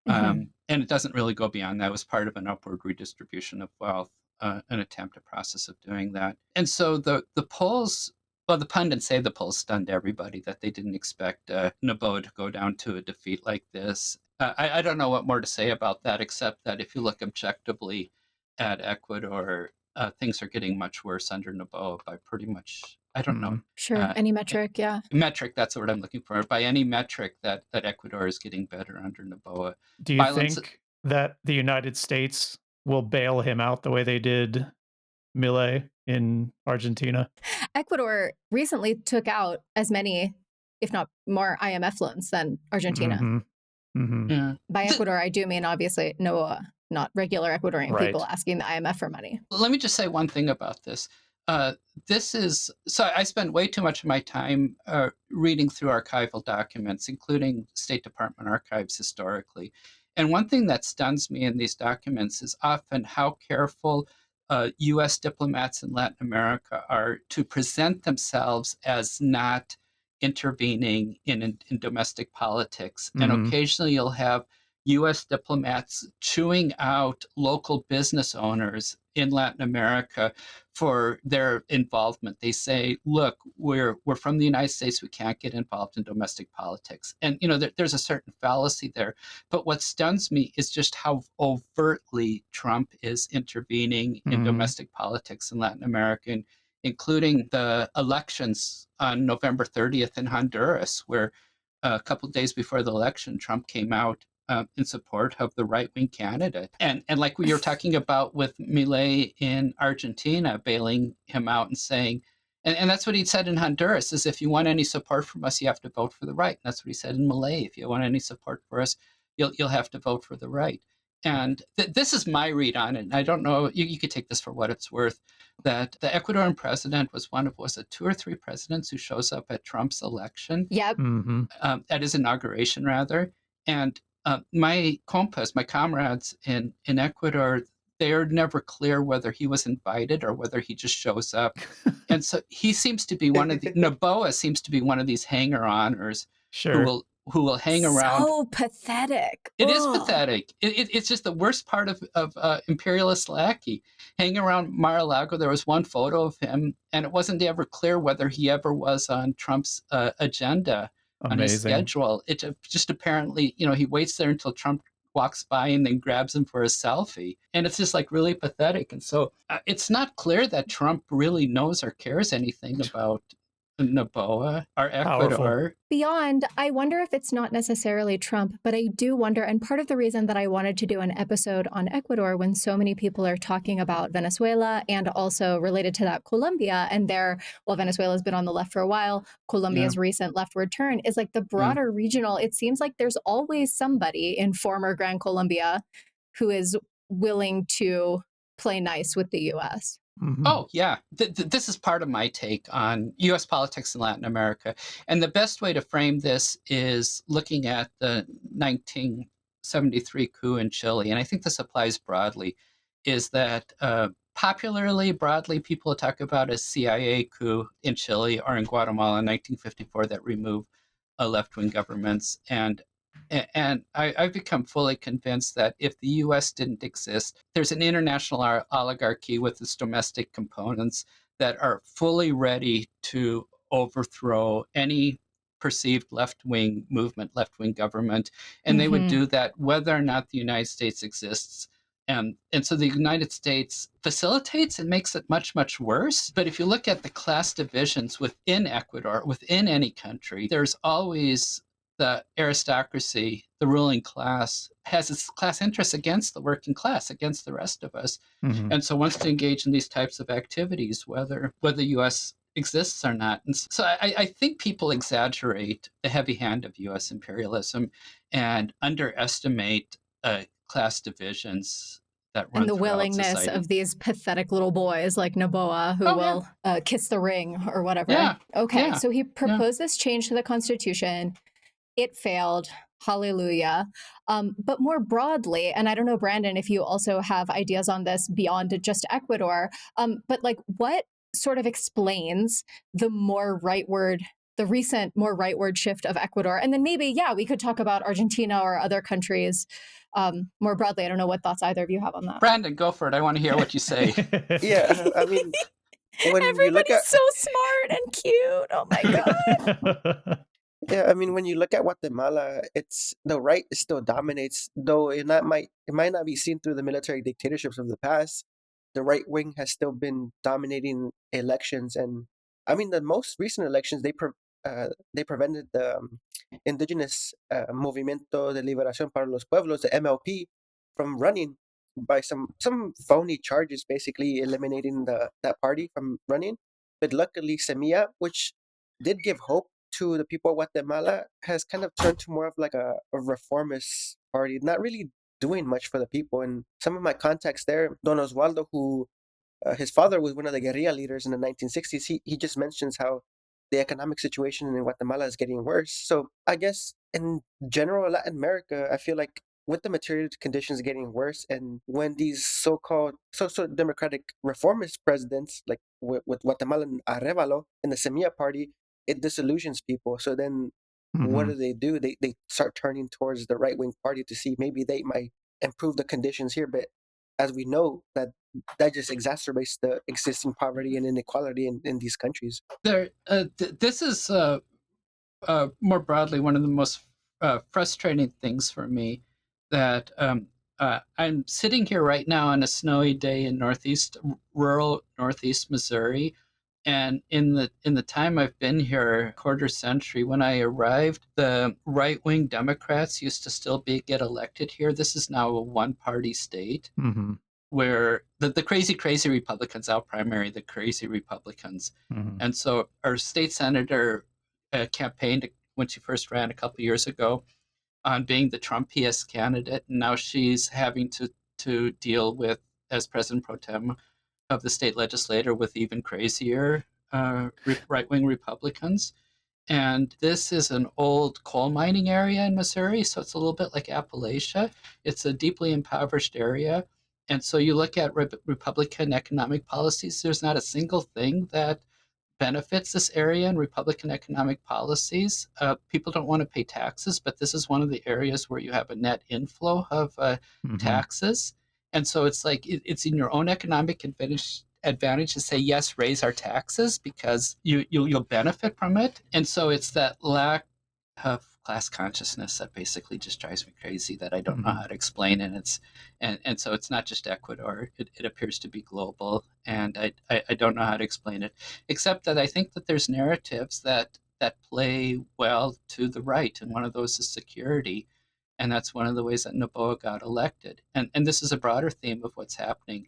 And it doesn't really go beyond that. It was part of an upward redistribution of wealth, an attempt, a process of doing that. And so the polls, well, the pundits say the polls stunned everybody, that they didn't expect Noboa to go down to a defeat like this. I don't know what more to say about that, except that if you look objectively at Ecuador, things are getting much worse under Noboa by pretty much, I don't know. Sure, any metric, yeah. Metric, that's what I'm looking for. By any metric, that Ecuador is getting better under Noboa. Do you think that the United States will bail him out the way they did Milei in Argentina? Ecuador recently took out as many, if not more, IMF loans than Argentina. Yeah. By Ecuador, I do mean obviously Noboa, not regular Ecuadorian people asking the IMF for money. Let me just say one thing about this. So I spend way too much of my time reading through archival documents, including State Department archives historically. And one thing that stuns me in these documents is often how careful U.S. diplomats in Latin America are to present themselves as not intervening in domestic politics. And occasionally you'll have US diplomats chewing out local business owners in Latin America for their involvement. They say, look, we're from the United States, we can't get involved in domestic politics. And there's a certain fallacy there. But what stuns me is just how overtly Trump is intervening in Mhm. domestic politics in Latin America, including the elections on November 30th in Honduras, where a couple of days before the election, Trump came out in support of the right wing candidate. And like we were talking about with Milei in Argentina, bailing him out and saying, and that's what he said in Honduras, is if you want any support from us, you have to vote for the right. And that's what he said in Malay. If you want any support for us, you'll have to vote for the right. And this is my read on it. And I don't know, you could take this for what it's worth, that the Ecuadorian president was one of, was it 2 or 3 presidents who shows up at Trump's election, Yep. Mhm. at his inauguration, rather. And my compas, my comrades in Ecuador, they're never clear whether he was invited or whether he just shows up. And so he seems to be one of the, Noboa seems to be one of these hanger-oners who Sure. will hang around. So pathetic. It is Ugh. pathetic. It's just the worst part of imperialist lackey. Hanging around Mar-a-Lago, there was one photo of him, and it wasn't ever clear whether he ever was on Trump's agenda, on his Amazing. schedule. It just apparently, he waits there until Trump walks by and then grabs him for a selfie. And it's just like really pathetic. And so it's not clear that Trump really knows or cares anything about Noboa or Powerful. Ecuador. Beyond, I wonder if it's not necessarily Trump, but I do wonder. And part of the reason that I wanted to do an episode on Ecuador when so many people are talking about Venezuela and also related to that Colombia and well, Venezuela's been on the left for a while, Yeah. Colombia's recent leftward turn is like the Yeah. broader regional. It seems like there's always somebody in former Gran Colombia who is willing to play nice with the US. Mhm. Oh, yeah. This is part of my take on US politics in Latin America. And the best way to frame this is looking at the 1973 coup in Chile. And I think this applies broadly, is that popularly, broadly, people talk about a CIA coup in Chile or in Guatemala in 1954 that removed left wing governments. And I've become fully convinced that if the US didn't exist, there's an international oligarchy with its domestic components that are fully ready to overthrow any perceived left wing movement, left wing government. And they would Mm-hmm. do that whether or not the United States exists. And so the United States facilitates and makes it much, much worse. But if you look at the class divisions within Ecuador, within any country, there's always the aristocracy, the ruling class, has its class interests against the working class, against the rest of us, Mhm. and so wants to engage in these types of activities, whether the U.S. exists or not. And so I think people exaggerate the heavy hand of U.S. imperialism and underestimate class divisions that And run the throughout willingness society. of these pathetic little boys like Noboa who Oh yeah, will kiss the ring or whatever. yeah, Okay, yeah, so he yeah. proposed this change to the Constitution. It failed. Hallelujah. But more broadly, and I don't know, Brandon, if you also have ideas on this beyond just Ecuador, but like what sort of explains the recent more rightward shift of Ecuador? And then maybe, yeah, we could talk about Argentina or other countries more broadly. I don't know what thoughts either of you have on that. Brandon, go for it. I want to hear what you say. Yeah, I mean, when you look Everybody's at so smart and cute. Oh my God. yeah, I mean, when you look at Guatemala, it's the right still dominates, though it might not be seen through the military dictatorships of the past. The right wing has still been dominating elections, and I mean, the most recent elections they prevented the indigenous Movimiento de Liberación para los Pueblos, the MLP, from running by some phony charges, basically eliminating that party from running. But luckily, Semilla, which did give hope to the people of Guatemala, has kind of turned to more of like a reformist party, not really doing much for the people. And some of my contacts there, Don Osvaldo, who his father was one of the guerrilla leaders in the 1960s, he just mentions how the economic situation in Guatemala is getting worse. So I guess in general, Latin America, I feel like with the material conditions getting worse, and when these so-called social democratic reformist presidents, like with Guatemalan Arevalo in the Semilla party, it disillusions people. So then what Hmm. do? They start turning towards the right wing party to see maybe they might improve the conditions here. But as we know, that just exacerbates the existing poverty and inequality in these countries. This is more broadly one of the most frustrating things for me that I'm sitting here right now on a snowy day in rural northeast Missouri, and in the time I've been here, a quarter century, when I arrived, the right wing Democrats used to still get elected here. This is now a one party state Hmm. where the crazy Republicans out primary the crazy Republicans. Hmm. And so our state senator campaigned when she first ran a couple years ago on being the Trumpiest candidate, and now she's having to deal with, as president pro tem of the state legislature, with even crazier right wing Republicans. And this is an old coal mining area in Missouri, so it's a little bit like Appalachia. It's a deeply impoverished area. And so you look at Republican economic policies, there's not a single thing that benefits this area in Republican economic policies. People don't want to pay taxes, but this is one of the areas where you have a net inflow of Hmm. taxes. And so it's like it's in your own economic advantage to say yes, raise our taxes because you'll benefit from it. And so it's that lack of class consciousness that basically just drives me crazy that I don't know Hmm. how to explain. And so it's not just Ecuador; it appears to be global, and I don't know how to explain it, except that I think that there's narratives that play well to the right, and one of those is security, and that's one of the ways that Noboa got elected. And this is a broader theme of what's happening.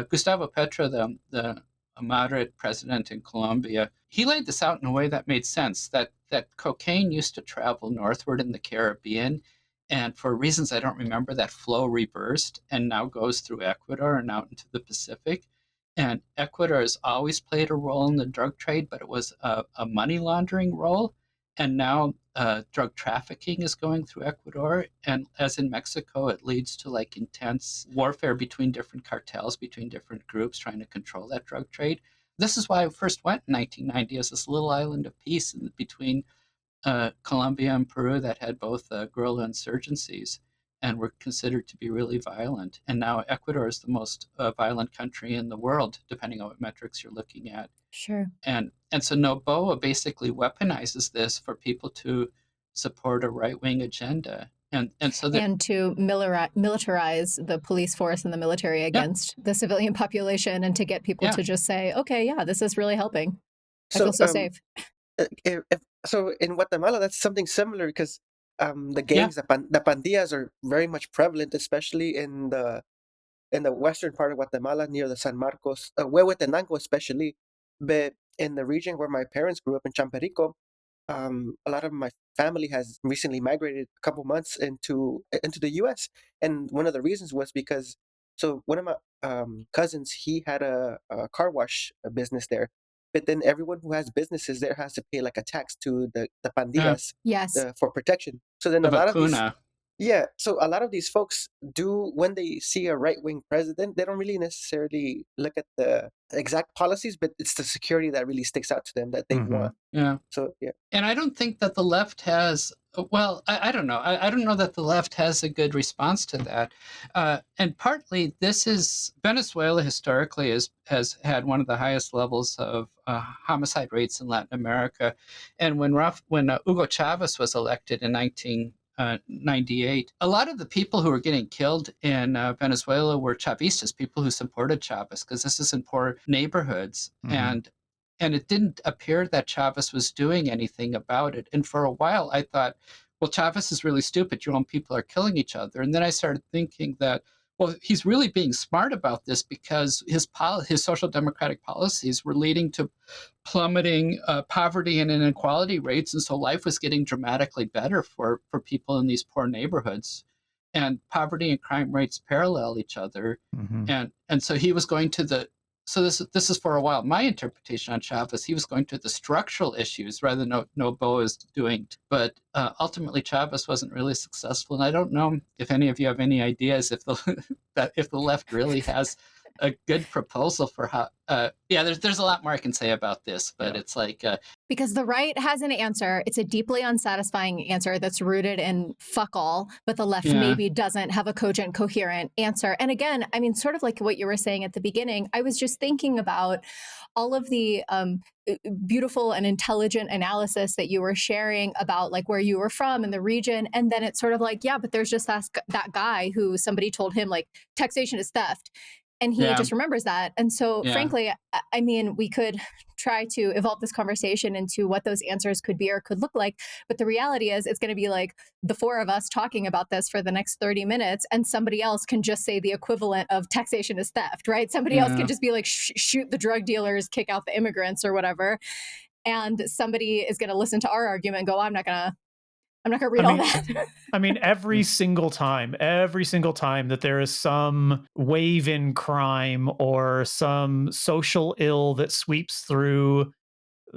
Gustavo Petro, the moderate president in Colombia, he laid this out in a way that made sense. That cocaine used to travel northward in the Caribbean, and for reasons I don't remember, that flow reversed and now goes through Ecuador and out into the Pacific. And Ecuador has always played a role in the drug trade, but it was a money laundering role. And now drug trafficking is going through Ecuador. And as in Mexico, it leads to like intense warfare between different cartels, between different groups trying to control that drug trade. This is why I first went in 1990 as this little island of peace between Colombia and Peru that had both guerrilla insurgencies and were considered to be really violent. And now Ecuador is the most violent country in the world, depending on what metrics you're looking at. Sure. And so Noboa basically weaponizes this for people to support a right wing agenda. And so that And to militarize the police force and the military yeah, against the civilian population and to get people yeah, to just say, okay, yeah, this is really helping. I feel So so safe. so in Guatemala, that's something similar because the yeah, gangs, the pandillas, are very much prevalent, especially in the western part of Guatemala near the San Marcos, Huehuetenango especially. But in the region where my parents grew up in Champerico, a lot of my family has recently migrated a couple months into the U.S. And one of the reasons was because one of my cousins, he had a car wash business there, but then everyone who has businesses there has to pay like a tax to the yeah, pandillas Yes. for protection. So then the a lot of these vacuna. yeah, so a lot of these folks do when they see a right wing president, they don't really necessarily look at the exact policies, but it's the security that really sticks out to them that they Hmm. want. Yeah. So yeah. And I don't think that the left has, well, I don't know. I don't know that the left has a good response to that. And partly this is Venezuela historically has had one of the highest levels of homicide rates in Latin America. And when Hugo Chavez was elected in 1998, a lot of the people who were getting killed in Venezuela were Chavistas, people who supported Chavez, because this is in poor neighborhoods. Hmm. And it didn't appear that Chavez was doing anything about it. And for a while, I thought, well, Chavez is really stupid. Your own people are killing each other. And then I started thinking that, well, he's really being smart about this because his social democratic policies were leading to plummeting poverty and inequality rates, and so life was getting dramatically better for people in these poor neighborhoods, and poverty and crime rates parallel each other, Hmm. and so he was going to the so this is for a while my interpretation on Chavez. He was going to the structural issues rather than Noboa is doing, but ultimately Chavez wasn't really successful, and I don't know if any of you have any ideas if the that if the left really has a good proposal for how. Yeah, there's a lot more I can say about this, but it's like because the right has an answer. It's a deeply unsatisfying answer that's rooted in fuck all, but the left maybe doesn't have a cogent, coherent answer. And again, I mean, sort of like what you were saying at the beginning, I was just thinking about all of the beautiful and intelligent analysis that you were sharing about like where you were from and the region. And then it's sort of like, yeah, but there's just that guy who somebody told him like taxation is theft. And he just remembers that. And so, frankly, I mean, we could try to evolve this conversation into what those answers could be or could look like. But the reality is, it's going to be like the four of us talking about this for the next 30 minutes, and somebody else can just say the equivalent of taxation is theft, right? Somebody else can just be like, shoot the drug dealers, kick out the immigrants or whatever. And somebody is going to listen to our argument and go, I'm not going to read all that. I mean, every single time that there is some wave in crime or some social ill that sweeps through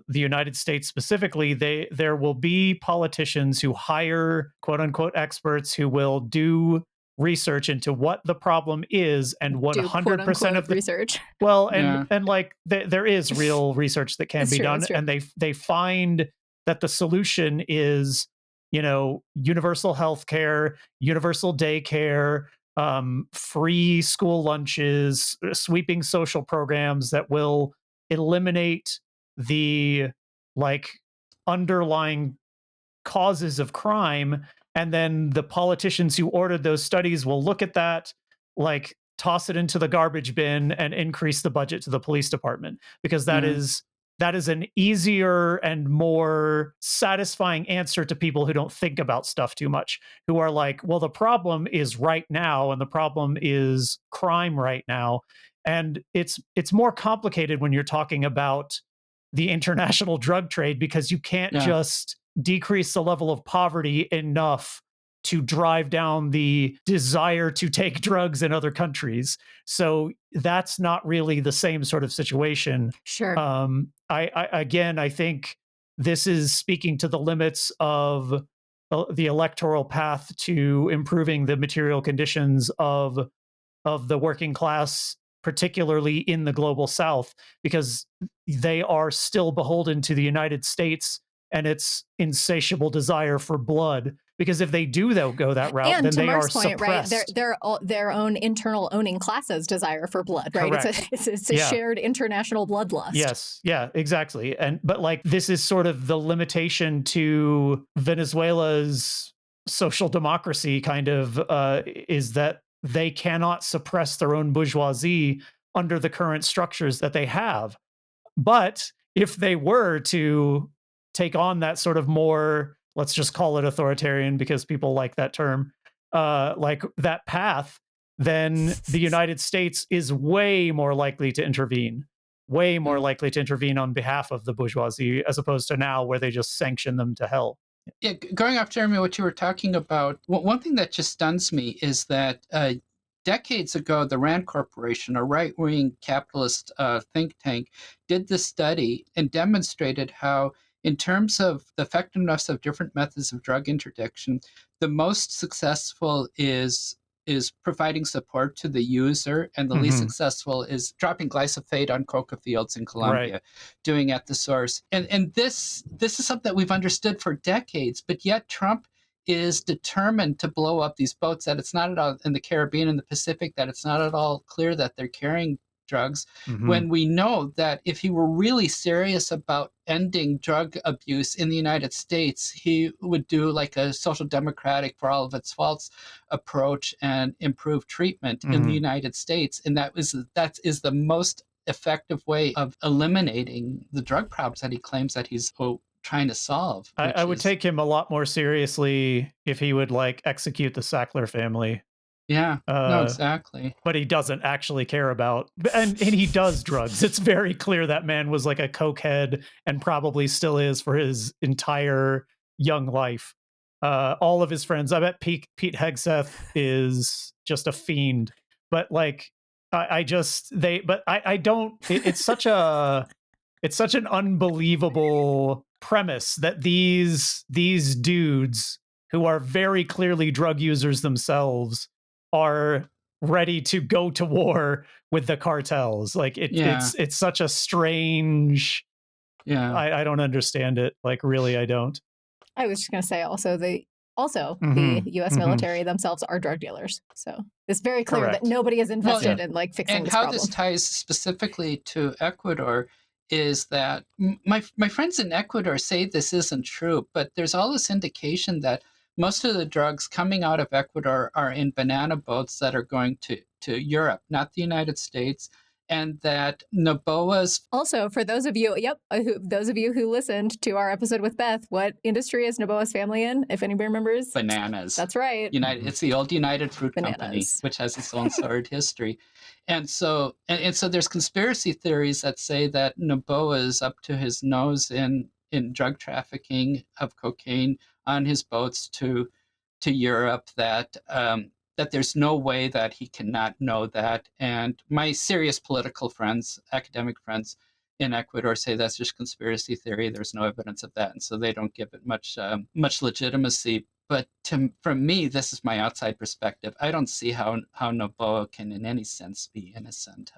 the United States specifically, there will be politicians who hire quote unquote experts who will do research into what the problem is, and 100% of the research. Well, and like there is real research that can be done, and they find that the solution is, you know, universal health care, universal daycare, free school lunches, sweeping social programs that will eliminate the like underlying causes of crime. And then the politicians who ordered those studies will look at that, like toss it into the garbage bin and increase the budget to the police department, because that is an easier and more satisfying answer to people who don't think about stuff too much, who are like, well, the problem is right now, and the problem is crime right now. And it's more complicated when you're talking about the international drug trade, because you can't just decrease the level of poverty enough to drive down the desire to take drugs in other countries. So that's not really the same sort of situation. Sure. I think this is speaking to the limits of the electoral path to improving the material conditions of the working class, particularly in the global South, because they are still beholden to the United States and its insatiable desire for blood. Because if they do, they'll go that route, and then they Mark's are point, suppressed. Right? Their own internal owning classes desire for blood, right? Correct. It's a shared international bloodlust. Yes, yeah, exactly. But like this is sort of the limitation to Venezuela's social democracy, kind of, is that they cannot suppress their own bourgeoisie under the current structures that they have. But if they were to take on that sort of more, let's just call it authoritarian because people like that term, like that path, then the United States is way more likely to intervene, on behalf of the bourgeoisie, as opposed to now where they just sanction them to hell. Yeah, going off, Jeremy, what you were talking about, one thing that just stuns me is that decades ago, the Rand Corporation, a right-wing capitalist think tank, did this study and demonstrated how, in terms of the effectiveness of different methods of drug interdiction, the most successful is providing support to the user, and the least successful is dropping glyphosate on coca fields in Colombia, doing at the source. And this is something that we've understood for decades, but yet Trump is determined to blow up these boats, that it's not at all in the Caribbean and the Pacific, that it's not at all clear that they're carrying drugs, when we know that if he were really serious about ending drug abuse in the United States, he would do like a social democratic for all of its faults approach and improve treatment in the United States. And that is the most effective way of eliminating the drug problems that he claims that he's trying to solve. I would take him a lot more seriously if he would like execute the Sackler family. Yeah, no, exactly. But he doesn't actually care about, and he does drugs. It's very clear that man was like a cokehead, and probably still is for his entire young life. All of his friends, I bet Pete Hegseth is just a fiend. But like, I don't. It's such an unbelievable premise that these dudes who are very clearly drug users themselves are ready to go to war with the cartels. Like it's such a strange. Yeah. I don't understand it. Like really, I don't. I was just going to say also the U.S. military themselves are drug dealers. So it's very clear that nobody is invested in like fixing this problem. And how this ties specifically to Ecuador is that my friends in Ecuador say this isn't true, but there's all this indication that most of the drugs coming out of Ecuador are in banana boats that are going to Europe, not the United States. And that Noboa's also, for those of you, those of you who listened to our episode with Beth, what industry is Noboa's family in? If anybody remembers, bananas. That's right. It's the old United Fruit Company, which has its own sordid history, and so there's conspiracy theories that say that Noboa is up to his nose in drug trafficking of cocaine on his boats to Europe. That there's no way that he cannot know that. And my serious political friends, academic friends in Ecuador say that's just conspiracy theory. There's no evidence of that. And so they don't give it much legitimacy. But from me, this is my outside perspective. I don't see how Noboa can in any sense be innocent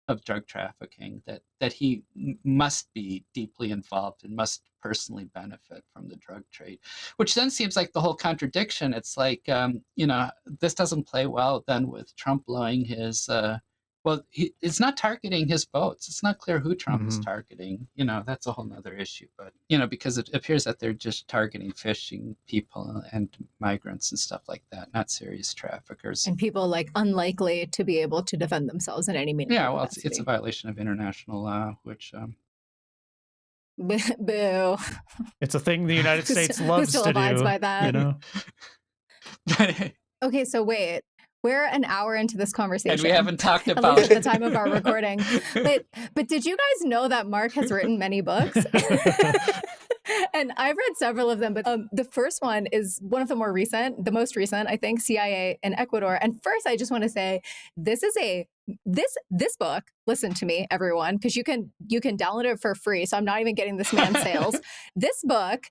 of drug trafficking, that he must be deeply involved and must personally benefit from the drug trade, which then seems like the whole contradiction. It's like, this doesn't play well then with Trump blowing his, it's not targeting his boats. It's not clear who Trump is targeting. That's a whole nother issue. But, because it appears that they're just targeting fishing people and migrants and stuff like that, not serious traffickers. And people like unlikely to be able to defend themselves in any meaningful capacity. It's a violation of international law, which... Boo. It's a thing the United States loves who still to abides do. by that? Okay, so wait. We're an hour into this conversation. And we haven't talked about at the time of our recording. But did you guys know that Mark has written many books? And I've read several of them, but the first one is one of the most recent, I think, CIA in Ecuador. And first, I just want to say, this book, listen to me, everyone, because you can download it for free. So I'm not even getting this man's sales. This book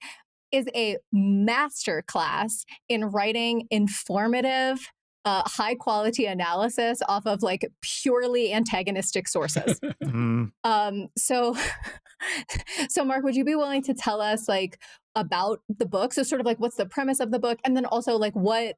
is a master class in writing informative, high quality analysis off of like purely antagonistic sources. So Mark, would you be willing to tell us like about the book? So sort of like what's the premise of the book, and then also like what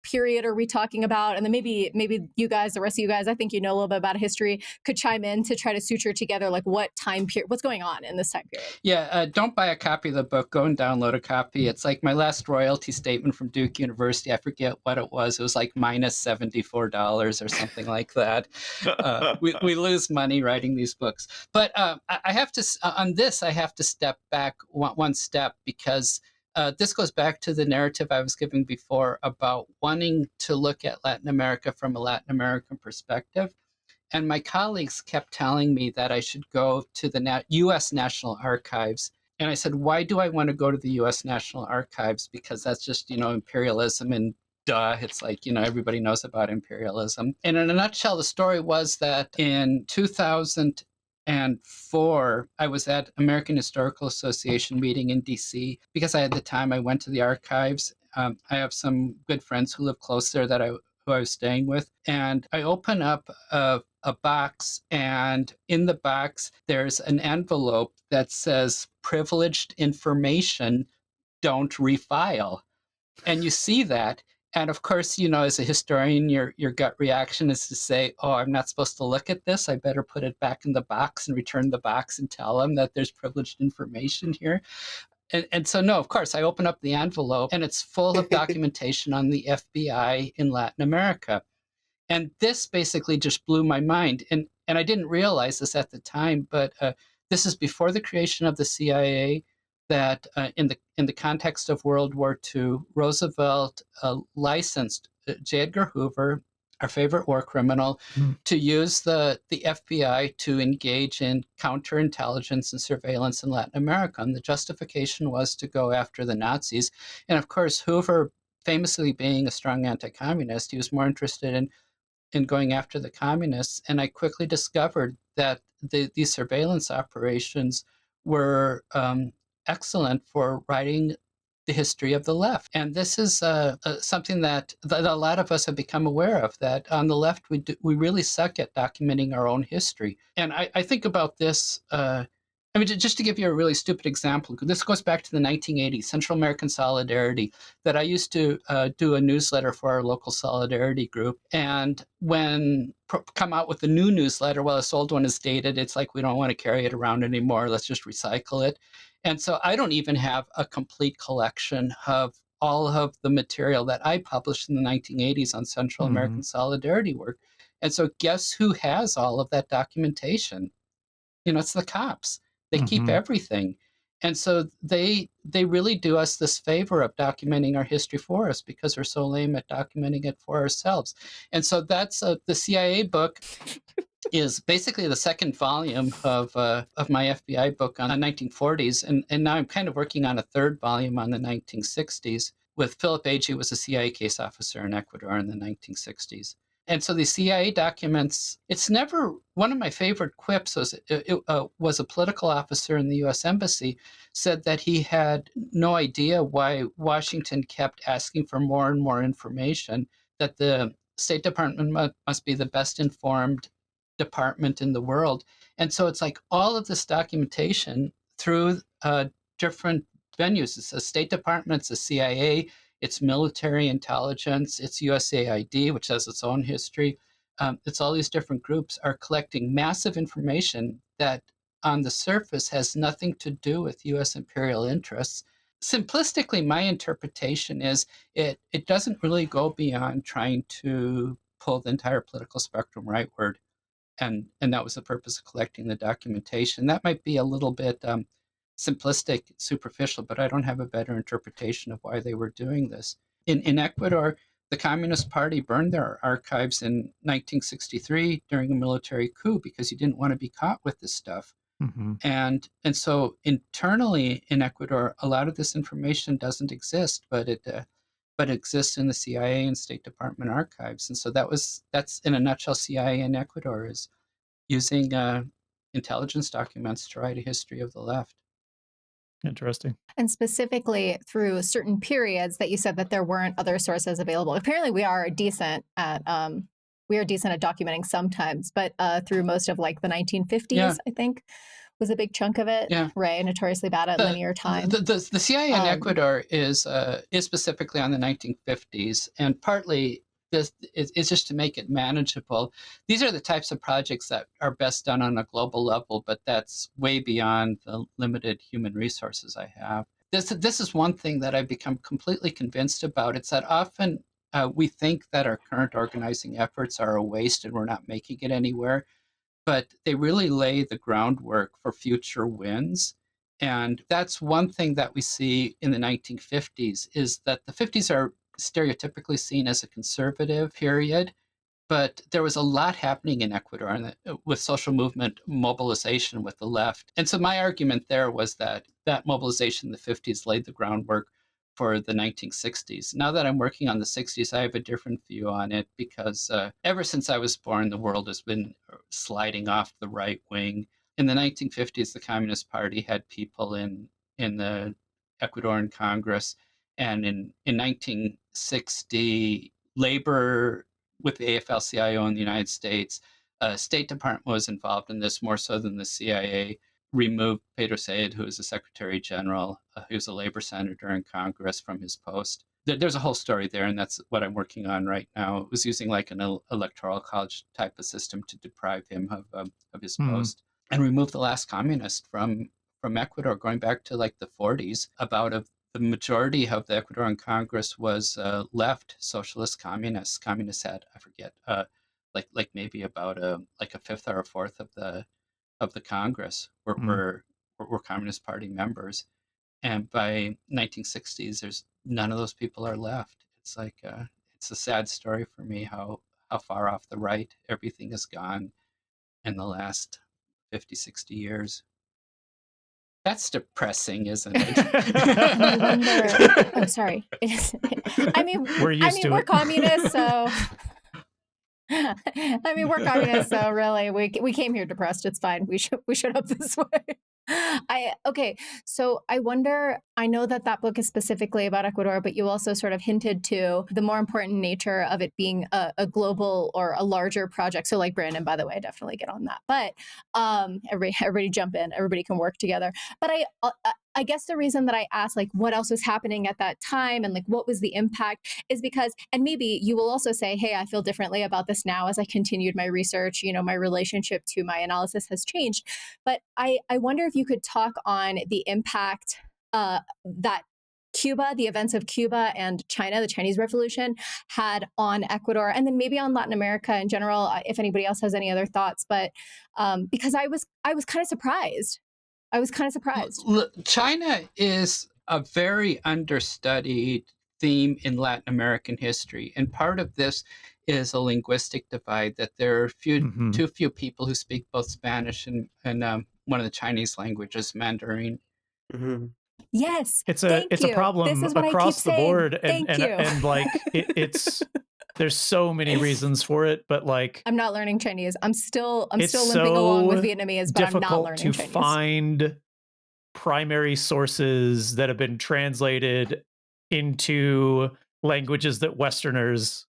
period are we talking about? And then maybe you guys, the rest of you guys, I think you know a little bit about history, could chime in to try to suture together like what time period, what's going on in this time period. Yeah, don't buy a copy of the book. Go and download a copy. It's like my last royalty statement from Duke University. I forget what it was. It was like minus $74 or something like that. We lose money writing these books. But I have to on this. I have to step back one step, because this goes back to the narrative I was giving before about wanting to look at Latin America from a Latin American perspective. And my colleagues kept telling me that I should go to the U.S. National Archives. And I said, why do I want to go to the U.S. National Archives? Because that's just, imperialism, and duh, it's like, everybody knows about imperialism. And in a nutshell, the story was that in 2004, I was at American Historical Association meeting in DC. Because I had the time, I went to the archives. I have some good friends who live close there who I was staying with. And I open up a box, and in the box, there's an envelope that says privileged information, don't refile. And you see that. And of course, as a historian, your gut reaction is to say, oh, I'm not supposed to look at this. I better put it back in the box and return the box and tell them that there's privileged information here. And so, no, of course, I open up the envelope, and it's full of documentation on the FBI in Latin America. And this basically just blew my mind. And I didn't realize this at the time, but this is before the creation of the CIA, that in the context of World War II, Roosevelt licensed J. Edgar Hoover, our favorite war criminal, to use the FBI to engage in counterintelligence and surveillance in Latin America. And the justification was to go after the Nazis. And of course, Hoover, famously being a strong anti-communist, he was more interested in going after the communists. And I quickly discovered that these surveillance operations were excellent for writing the history of the left. And this is something that a lot of us have become aware of, that on the left, we really suck at documenting our own history. And I think about this. I mean, just to give you a really stupid example, this goes back to the 1980s, Central American Solidarity, that I used to do a newsletter for our local solidarity group. And when come out with a new newsletter, well, this old one is dated. It's like, we don't want to carry it around anymore. Let's just recycle it. And so I don't even have a complete collection of all of the material that I published in the 1980s on Central American Solidarity work. And so guess who has all of that documentation? It's the cops. They keep everything. And so they really do us this favor of documenting our history for us, because we're so lame at documenting it for ourselves. And so that's the CIA book is basically the second volume of my FBI book on the 1940s. And now I'm kind of working on a third volume on the 1960s with Philip Agee, who was a CIA case officer in Ecuador in the 1960s. And so the CIA documents, it's never, one of my favorite quips was a political officer in the US Embassy said that he had no idea why Washington kept asking for more and more information, that the State Department must be the best informed department in the world. And so it's like all of this documentation through different venues. It's the State Department, it's the CIA, it's military intelligence, it's USAID, which has its own history. It's all these different groups are collecting massive information that on the surface has nothing to do with US imperial interests. Simplistically, my interpretation is it doesn't really go beyond trying to pull the entire political spectrum rightward. And that was the purpose of collecting the documentation. That might be a little bit simplistic, superficial, but I don't have a better interpretation of why they were doing this. In Ecuador, the Communist Party burned their archives in 1963 during a military coup because you didn't want to be caught with this stuff. And so internally in Ecuador, a lot of this information doesn't exist, but it exists in the CIA and State Department archives. And so that's in a nutshell, CIA in Ecuador is using intelligence documents to write a history of the left. Interesting. And specifically through certain periods that you said that there weren't other sources available. Apparently we are decent at documenting sometimes, but through most of like the 1950s, I think, was a big chunk of it. Yeah. Right. Notoriously bad at linear time. The CIA in Ecuador is specifically on the 1950s, and partly this is just to make it manageable. These are the types of projects that are best done on a global level, but that's way beyond the limited human resources I have. This is one thing that I've become completely convinced about. It's that often we think that our current organizing efforts are a waste and we're not making it anywhere, but they really lay the groundwork for future wins. And that's one thing that we see in the 1950s is that the 50s are stereotypically seen as a conservative period, but there was a lot happening in Ecuador with social movement mobilization with the left. And so my argument there was that mobilization in the 50s laid the groundwork for the 1960s. Now that I'm working on the 60s, I have a different view on it because ever since I was born, the world has been sliding off the right wing. In the 1950s, the Communist Party had people in the Ecuadorian Congress, and in 1960, labor with the AFL-CIO in the United States, State Department was involved in this more so than the CIA. Removed Pedro Said, who was the Secretary General, who was a labor senator in Congress, from his post. There's a whole story there, and that's what I'm working on right now. It was using like an electoral college type of system to deprive him of his post, and remove the last communist from Ecuador, going back to like the 40s. The majority of the Ecuadorian Congress was left socialist communists. Communists had, I forget, like maybe about a fifth or a fourth of the Congress were Communist Party members, and by 1960s, there's none of those people are left. It's like it's a sad story for me how far off the right everything has gone in the last 50, 60 years. That's depressing, isn't it? I wonder. Oh, sorry. I mean, We're used to we're it. communists, so I mean, we're communists, so really, we came here depressed. It's fine. We should up this way. Okay. So I wonder. I know that that book is specifically about Ecuador, but you also sort of hinted to the more important nature of it being a global or a larger project. So, like Brandon, by the way, definitely get on that. But everybody jump in. Everybody can work together. But I guess the reason that I asked, like, what else was happening at that time and like what was the impact is because, and maybe you will also say, hey, I feel differently about this now as I continued my research. My relationship to my analysis has changed. But I wonder if you could talk on the impact that Cuba, the events of Cuba and China, the Chinese Revolution, had on Ecuador, and then maybe on Latin America in general. If anybody else has any other thoughts, but because I was kind of surprised. I was kind of surprised. China is a very understudied theme in Latin American history, and part of this is a linguistic divide that there are too few people who speak both Spanish and one of the Chinese languages, Mandarin. Mm-hmm. Yes, It's thank a you. This problem is what I keep across the saying. board, and Thank you. and like it's there's so many reasons for it, but like I'm not learning Chinese. I'm still it's limping along with so Vietnamese, but I'm not difficult learning to Chinese. find primary sources that have been translated into languages that Westerners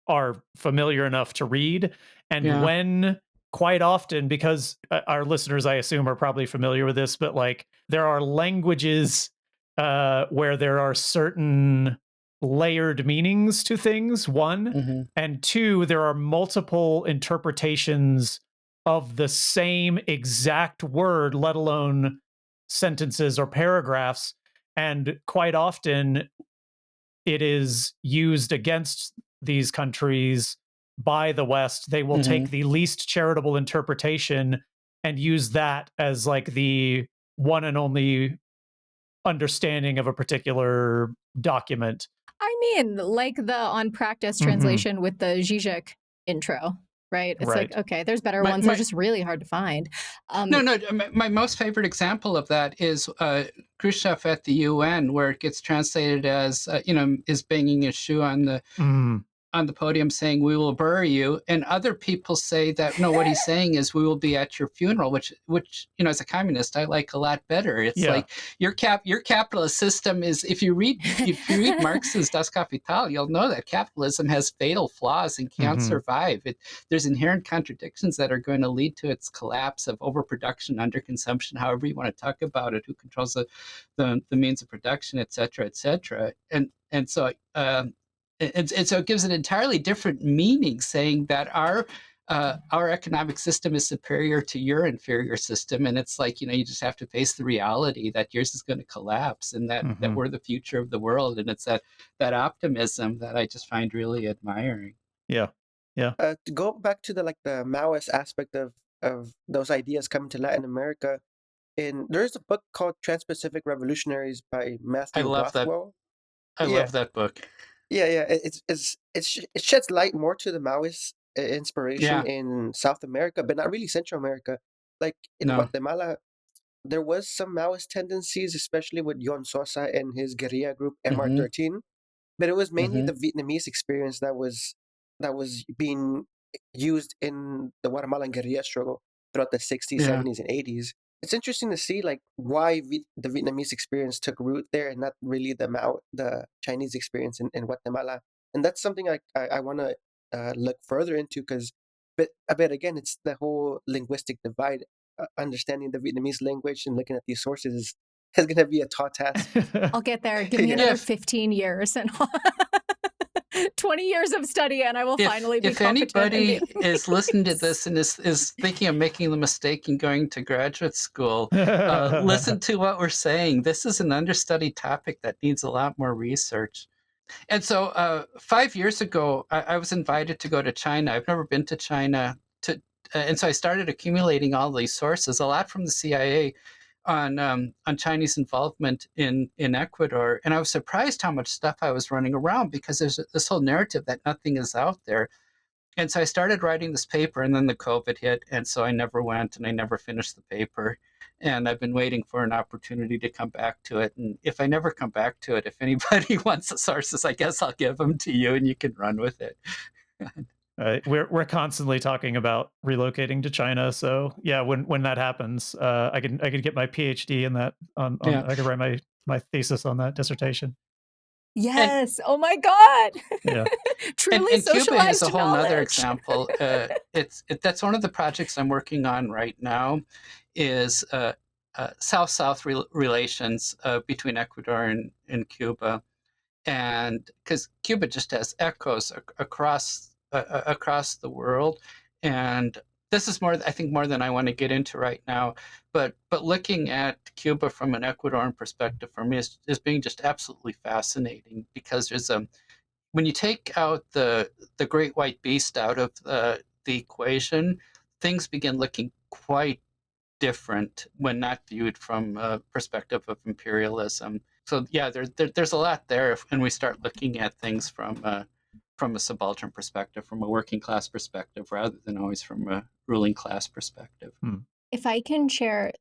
are familiar enough to read. And Yeah. when quite often, because our listeners, I assume, are probably familiar with this, but like there are languages where there are certain layered meanings to things, one, Mm-hmm. and two, there are multiple interpretations of the same exact word, let alone sentences or paragraphs. And quite often, it is used against these countries by the West. They will take the least charitable interpretation and use that as like the one and only understanding of a particular document. I mean, like the on practice Mhm. translation with the Zizek intro, right? It's like, Right. okay, there's better My- ones. my- They're just really hard to find. No, my most favorite example of that is Khrushchev at the UN, where it gets translated as, is banging his shoe on the Mm. on the podium saying, "We will bury you," and other people say that no, what he's saying is, "We will be at your funeral," which as a communist, I like a lot better. It's Yeah. like your capitalist system is. If you read Marx's Das Kapital, you'll know that capitalism has fatal flaws and can't Mhm. survive. There's inherent contradictions that are going to lead to its collapse of overproduction, underconsumption, however you want to talk about it, who controls the means of production, et cetera, et cetera. And so. And so it gives an entirely different meaning, saying that our economic system is superior to your inferior system, and it's like, you just have to face the reality that yours is going to collapse, and that Mhm. we're the future of the world, and it's that optimism that I just find really admiring. Yeah. Yeah. To go back to the Maoist aspect of those ideas coming to Latin America, there's a book called Trans-Pacific Revolutionaries by I Matthew love that. Rothwell. I Yeah, love that book. yeah. It sheds light more to the Maoist inspiration Yeah. in South America, but not really Central America. Like in No. Guatemala, there was some Maoist tendencies, especially with Yon Sosa and his guerrilla group MR13. But it was mainly the Vietnamese experience that was being used in the Guatemalan guerrilla struggle throughout the 60s, Yeah. 70s, and 80s. It's interesting to see like why the Vietnamese experience took root there and not really the Chinese experience in Guatemala. And that's something I want to look further into but again, it's the whole linguistic divide. Understanding the Vietnamese language and looking at these sources is going to be a tall task. I'll get there. Give me Yeah. another If- 15 years and 20 years of study, and I will finally be If competent. anybody is listening to this and is thinking of making the mistake and going to graduate school, listen to what we're saying. This is an understudied topic that needs a lot more research. And so 5 years ago, I was invited to go to China. I've never been to China. And so I started accumulating all these sources, a lot from the CIA on Chinese involvement in Ecuador. And I was surprised how much stuff I was running around, because there's this whole narrative that nothing is out there. And so I started writing this paper, and then the COVID hit. And so I never went, and I never finished the paper. And I've been waiting for an opportunity to come back to it. And if I never come back to it, if anybody wants the sources, I guess I'll give them to you and you can run with it. We're constantly talking about relocating to China. So yeah, when that happens, I can get my PhD in that. On Yeah. I can write my thesis on that dissertation. And Yes. Oh my God. Yeah. Truly and Cuba is a socialized whole nother knowledge. example. That's one of the projects I'm working on right now, is South-South relations between Ecuador and Cuba, and because Cuba just has echoes across the world, and this is more, I think, more than I want to get into right now. But looking at Cuba from an Ecuadorian perspective for me is being just absolutely fascinating, because there's a when you take out the great white beast out of the equation, things begin looking quite different when not viewed from a perspective of imperialism. So yeah, there's a lot there, when we start looking at things from a subaltern perspective, from a working class perspective, rather than always from a ruling class perspective. If I can share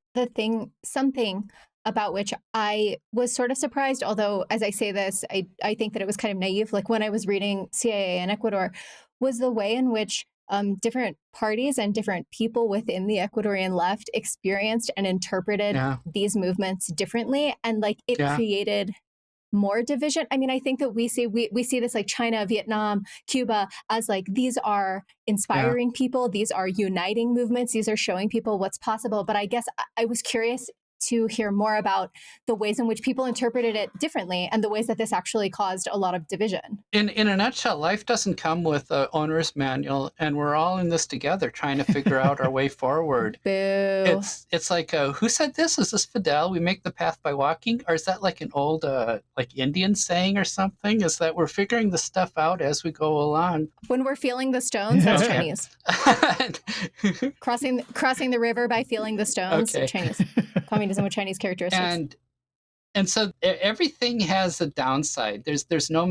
something about which I was sort of surprised, although as I say this, I think that it was kind of naive. Like when I was reading CIA in Ecuador, was the way in which different parties and different people within the Ecuadorian left experienced and interpreted Yeah, these movements differently, and like it yeah, created more division. I mean, I think that we see this like China, Vietnam, Cuba as like these are yeah. inspiring people, these are uniting movements, these are showing people what's possible. But I guess I was curious to hear more about the ways in which people interpreted it differently and the ways that this actually caused a lot of division. In a nutshell, life doesn't come with an owner's manual, and we're all in this together, trying to figure out our way forward. Boo. It's like, who said this? Is this Fidel? We make the path by walking, or is that like an old like Indian saying or something? Is that we're figuring the stuff out as we go along? When we're feeling the stones, that's Okay. Chinese. Crossing the river by feeling the stones, Okay. Chinese. Communism with Chinese characteristics. And so everything has a downside. There's no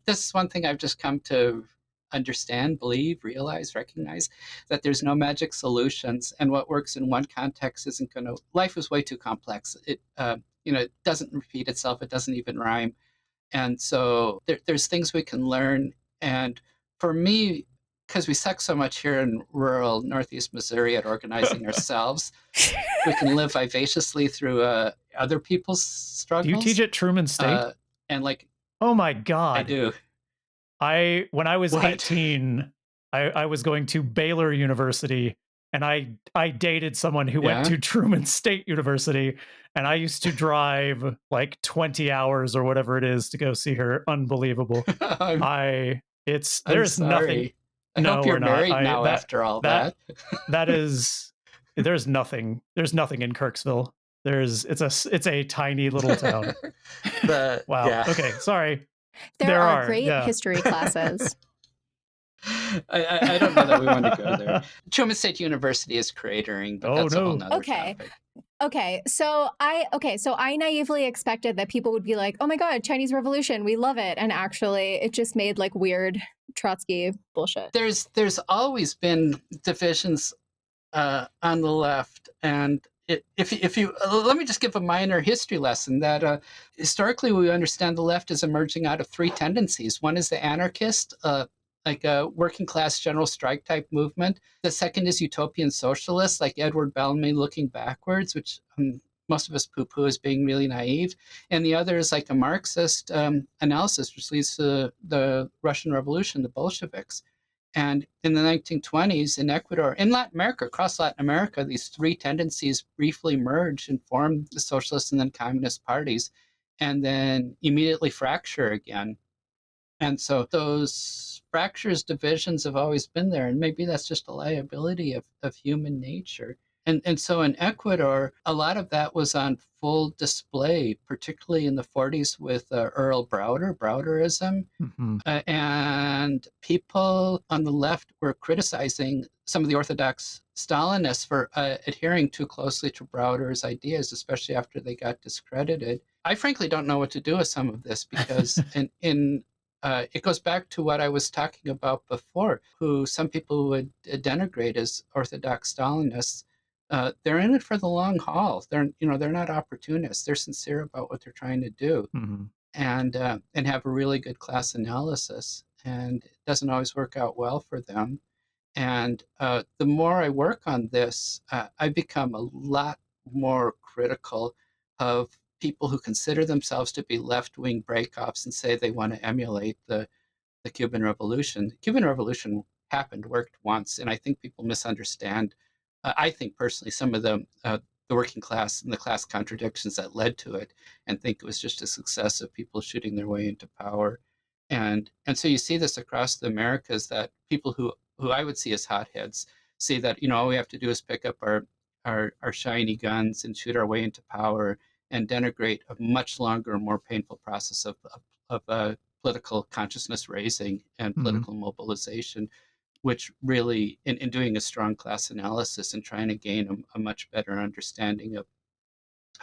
this is one thing I've just come to understand, believe, realize, recognize, that there's no magic solutions, and what works in one context isn't going to. Life is way too complex. It it doesn't repeat itself. It doesn't even rhyme. And so there's things we can learn. And for me, because we suck so much here in rural Northeast Missouri at organizing ourselves, we can live vivaciously through other people's Do you struggles. teach at Truman State? And like, Oh my I God. do. When I was What? 18, I was going to Baylor University, and I dated someone who went Yeah. to Truman State University, and I used to drive like 20 hours or whatever it is to go see her. Unbelievable. I'm There's nothing. sorry. I No, hope you're we're not. married now after all that. That is there's nothing in Kirksville. It's a tiny little town. Wow. Yeah. Okay, sorry. There are great yeah. history classes. I don't know that we want to go there. Truman State University is cratering, but Oh, that's a whole no. nother Okay. topic. So I naively expected that people would be like, "Oh my God, Chinese Revolution, we love it," and actually, it just made like weird Trotsky bullshit. There's always been divisions on the left, and if you let me just give a minor history lesson that historically we understand the left is emerging out of three tendencies. One is the anarchist, like a working class general strike type movement. The second is utopian socialist, like Edward Bellamy looking backwards, which most of us poo-poo as being really naive. And the other is like a Marxist analysis, which leads to the Russian Revolution, the Bolsheviks. And in the 1920s in Ecuador, in Latin America, across Latin America, these three tendencies briefly merge and form the socialist and then communist parties, and then immediately fracture again. And so those fractures, divisions have always been there. And maybe that's just a liability of human nature. And so in Ecuador, a lot of that was on full display, particularly in the 40s with Earl Browderism. Mhm. And people on the left were criticizing some of the Orthodox Stalinists for adhering too closely to Browder's ideas, especially after they got discredited. I frankly don't know what to do with some of this, because it goes back to what I was talking about before, who some people would denigrate as Orthodox Stalinists. They're in it for the long haul. They're not opportunists. They're sincere about what they're trying to do. Mhm. And have a really good class analysis. and it doesn't always work out well for them. And the more I work on this, I become a lot more critical of people who consider themselves to be left-wing breakoffs and say they want to emulate the Cuban Revolution. The Cuban Revolution happened, worked once, and I think people misunderstand. I think personally, some of the working class and the class contradictions that led to it, and think it was just a success of people shooting their way into power. And so you see this across the Americas, that people who I would see as hotheads see that, all we have to do is pick up our shiny guns and shoot our way into power, and denigrate a much longer, more painful process of political consciousness raising and Mhm. political mobilization, which really, in doing a strong class analysis and trying to gain a much better understanding of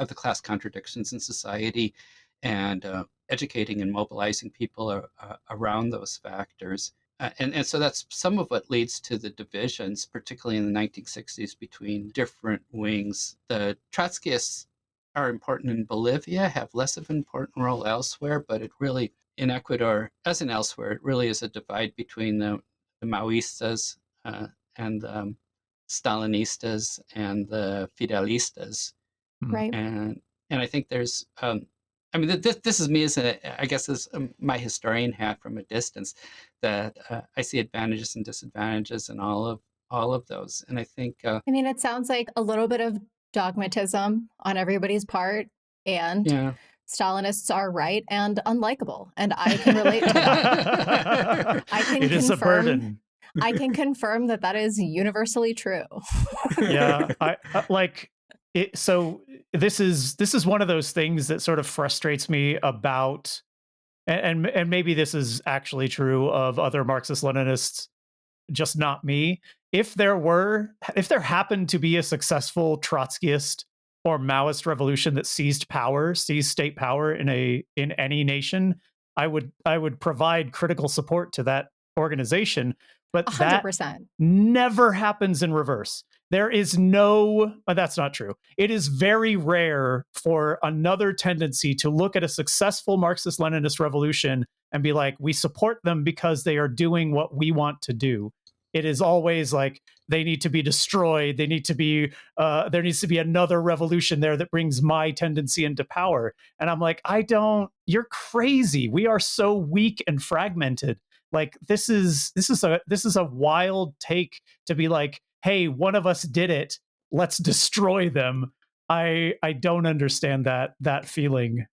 the class contradictions in society, and educating and mobilizing people around those factors. And so that's some of what leads to the divisions, particularly in the 1960s, between different wings. The Trotskyists are important in Bolivia, have less of an important role elsewhere, but it really, in Ecuador, as in elsewhere, it really is a divide between the Maoistas and the Stalinistas and the Fidelistas. Mhm. Right. And I think there's I mean, this is me as I guess as my historian hat from a distance, that I see advantages and disadvantages in all of those. And I think I mean, it sounds like a little bit of dogmatism on everybody's part, and yeah. Stalinists are right and unlikable, and I can relate to that. I can It is a confirm burden. I can confirm that that is universally true. Yeah, I like it. So this is one of those things that sort of frustrates me about, and maybe this is actually true of other Marxist Leninists, just not me. If there happened to be a successful Trotskyist or Maoist revolution that seized state power in any nation, I would provide critical support to that organization. But that 100%. never happens in reverse. There is no, that's not true. It is very rare for another tendency to look at a successful Marxist Leninist revolution and be like, we support them because they are doing what we want to do. It is always like they need to be destroyed. There needs to be another revolution there that brings my tendency into power. And I'm like, you're crazy. We are so weak and fragmented. Like this is a wild take to be like, hey, one of us did it, let's destroy them. I don't understand that feeling.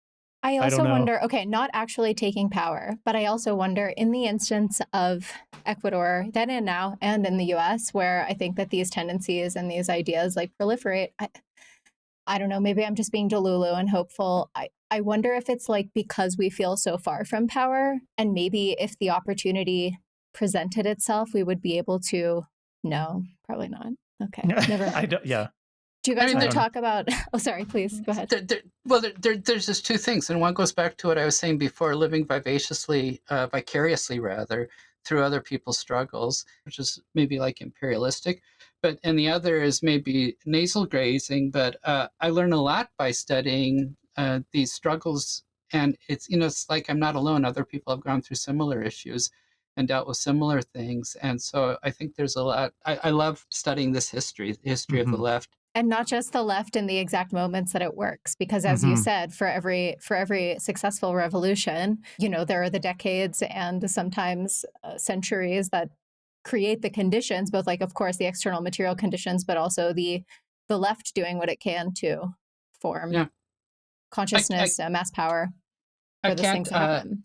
I I don't also know. wonder, okay, not actually taking power, but I also wonder in the instance of Ecuador, then and now, and in the US, where I think that these tendencies and these ideas like proliferate. I don't know, maybe I'm just being delulu and hopeful. I wonder if it's like because we feel so far from power, and maybe if the opportunity presented itself, we would be able to. No, probably not. Okay, never I mind. don't. Yeah, Do you I guys mean, want I to don't know. talk about? Oh, sorry, please go ahead. There's just two things, and one goes back to what I was saying before: living vicariously rather, through other people's struggles, which is maybe like imperialistic. And the other is maybe nasal grazing. But I learn a lot by studying these struggles, and it's like I'm not alone. Other people have gone through similar issues and dealt with similar things, and so I think there's a lot. I love studying this history, the history of the Mhm. left. And not just the left in the exact moments that it works, because as you Mhm. said, for every successful revolution, there are the decades and sometimes centuries that create the conditions, both like of course the external material conditions, but also the left doing what it can to form Yeah, I, I, consciousness, mass power I for those can't things to happen.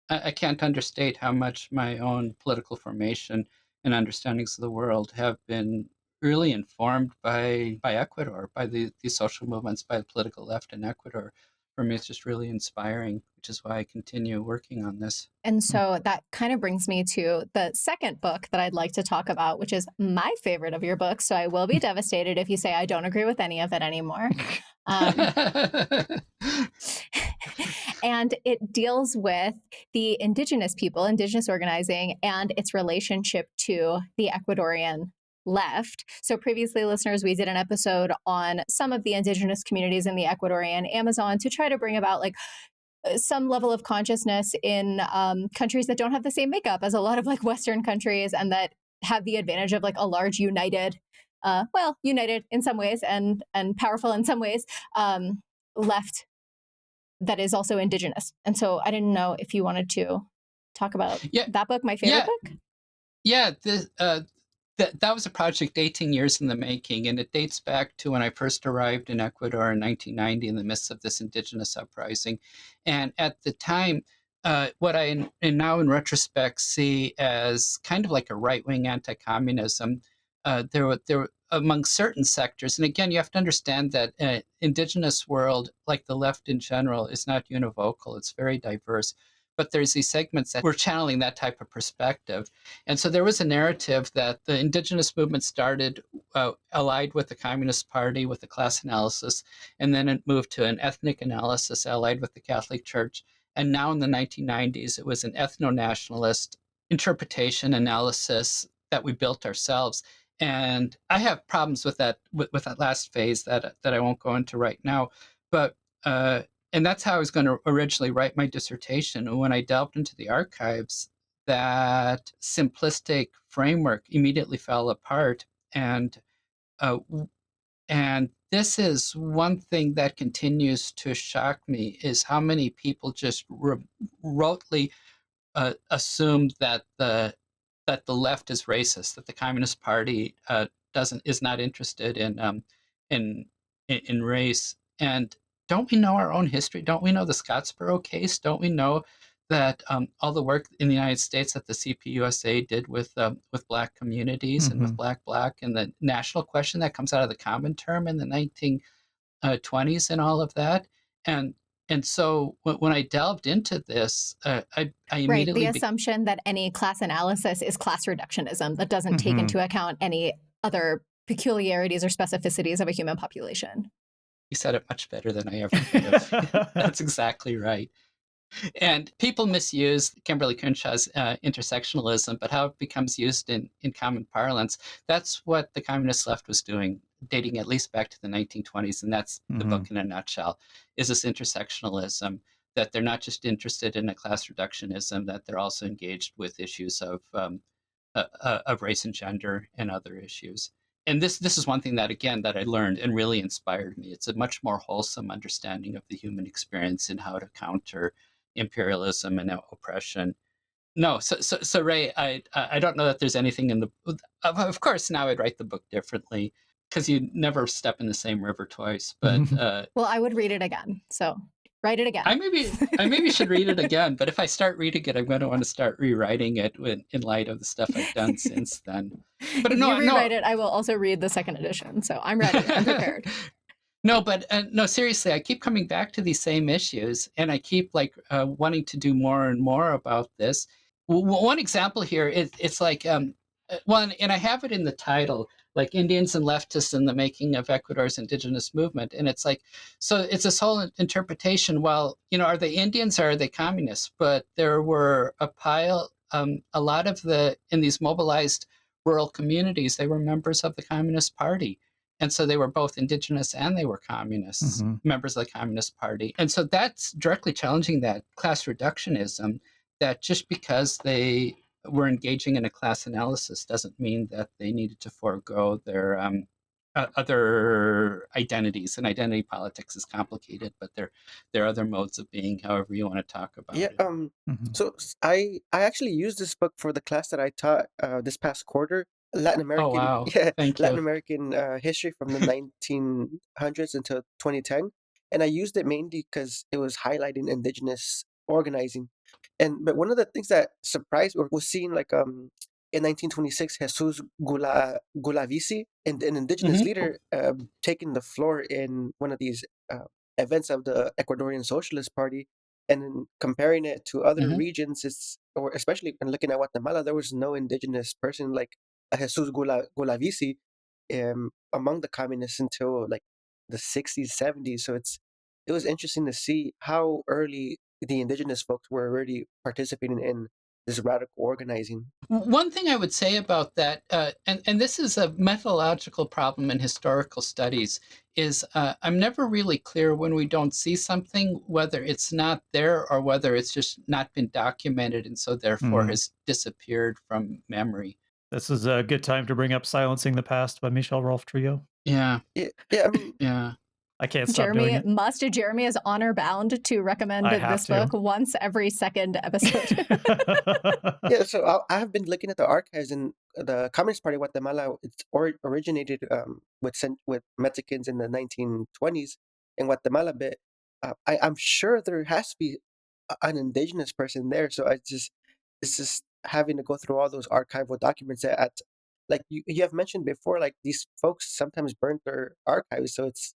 I can't understate how much my own political formation and understandings of the world have been really informed by Ecuador, by these social movements, by the political left in Ecuador. For me, it's just really inspiring, which is why I continue working on this. And so that kind of brings me to the second book that I'd like to talk about, which is my favorite of your books. So I will be devastated if you say I don't agree with any of it anymore. And it deals with the indigenous people, indigenous organizing, and its relationship to the Ecuadorian left. So previously, listeners, we did an episode on some of the indigenous communities in the Ecuadorian Amazon to try to bring about like some level of consciousness in countries that don't have the same makeup as a lot of like Western countries, and that have the advantage of like a large united, united in some ways and powerful in some ways, left that is also indigenous. And so I didn't know if you wanted to talk about that book, my favorite book. Yeah, that was a project 18 years in the making, and it dates back to when I first arrived in Ecuador in 1990 in the midst of this indigenous uprising. And at the time, what I now in retrospect see as kind of like a right-wing anti-communism, there were among certain sectors, and again, you have to understand that indigenous world, like the left in general, is not univocal. It's very diverse. But there's these segments that were channeling that type of perspective. And so there was a narrative that the indigenous movement started allied with the Communist Party, with the class analysis, and then it moved to an ethnic analysis allied with the Catholic Church. And now in the 1990s, it was an ethno-nationalist interpretation analysis that we built ourselves. And I have problems with that that last phase that I won't go into right now. But and that's how I was going to originally write my dissertation. And when I delved into the archives, that simplistic framework immediately fell apart. And uh, and this is one thing that continues to shock me is how many people just rotely assumed that the left is racist, that the Communist Party is not interested in in race. And don't we know our own history? Don't we know the Scottsboro case? Don't we know that all the work in the United States that the CPUSA did with Black communities and with Black and the national question that comes out of the Comintern in the 1920s and all of that? And so when I delved into this, I immediately the assumption that any class analysis is class reductionism that doesn't take into account any other peculiarities or specificities of a human population. You said it much better than I ever could have. That's exactly right. And people misuse Kimberly Crenshaw's intersectionalism, but how it becomes used in common parlance, that's what the communist left was doing, dating at least back to the 1920s. And that's the book in a nutshell, is this intersectionalism, that they're not just interested in a class reductionism, that they're also engaged with issues of race and gender and other issues. And this is one thing that, again, that I learned and really inspired me. It's a much more wholesome understanding of the human experience and how to counter imperialism and oppression. No, so Ray, I don't know that there's anything in the. Of course, now I'd write the book differently because you never step in the same river twice. But well, I would read it again. So write it again. I maybe should read it again. But if I start reading it, I'm going to want to start rewriting it in light of the stuff I've done since then. But if you rewrite it, I will also read the second edition. So I'm ready. I'm prepared. No, but no, seriously, I keep coming back to these same issues, and I keep wanting to do more and more about this. One example here is it's like one, and I have it in the title, like Indians and Leftists in the Making of Ecuador's Indigenous Movement, and it's like, so it's this whole interpretation. Well, are they Indians or are they communists? But there were a lot of in these mobilized rural communities, they were members of the Communist Party. And so they were both indigenous and they were communists, members of the Communist Party. And so that's directly challenging that class reductionism, that just because they were engaging in a class analysis doesn't mean that they needed to forego their other identities. And identity politics is complicated, but there are other modes of being, however you want to talk about it. So I actually used this book for the class that I taught this past quarter. Latin American, Latin American history from the 1900s until 2010, and I used it mainly because it was highlighting indigenous organizing. But one of the things that surprised or was seen in 1926, Jesus Gulavisi, an indigenous leader, taking the floor in one of these events of the Ecuadorian Socialist Party, and then comparing it to other regions, or especially when looking at Guatemala, there was no indigenous person like Jesus Gulavisi among the communists until like the 60s, 70s. So it was interesting to see how early the indigenous folks were already participating in this radical organizing. One thing I would say about that, and this is a methodological problem in historical studies, is I'm never really clear when we don't see something, whether it's not there or whether it's just not been documented and so therefore has disappeared from memory. This is a good time to bring up Silencing the Past by Michel Rolf Trio. Yeah. Yeah, I mean, Yeah. I can't stop doing it. Jeremy is honor bound to recommend I have this book once every second episode. yeah. So I have been looking at the archives, and the Communist Party of Guatemala. It's originated with Mexicans in the 1920s in Guatemala. But I'm sure there has to be an indigenous person there. So it's just having to go through all those archival documents at like you have mentioned before. Like these folks sometimes burnt their archives, so it's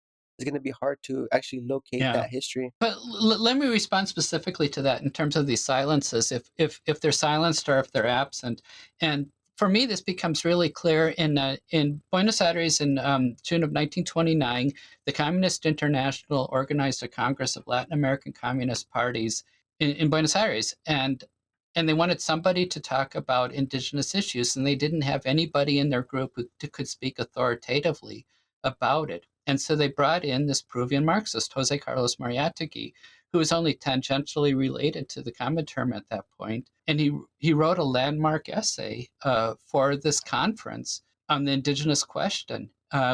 going to be hard to actually locate Yeah. that history. But let me respond specifically to that in terms of these silences, if they're silenced or if they're absent. And for me, this becomes really clear in Buenos Aires in June of 1929. The Communist International organized a Congress of Latin American Communist Parties in Buenos Aires, and they wanted somebody to talk about indigenous issues, and they didn't have anybody in their group who could speak authoritatively about it. And so they brought in this Peruvian Marxist, Jose Carlos Mariátegui, who was only tangentially related to the Comintern at that point. And he wrote a landmark essay for this conference on the indigenous question,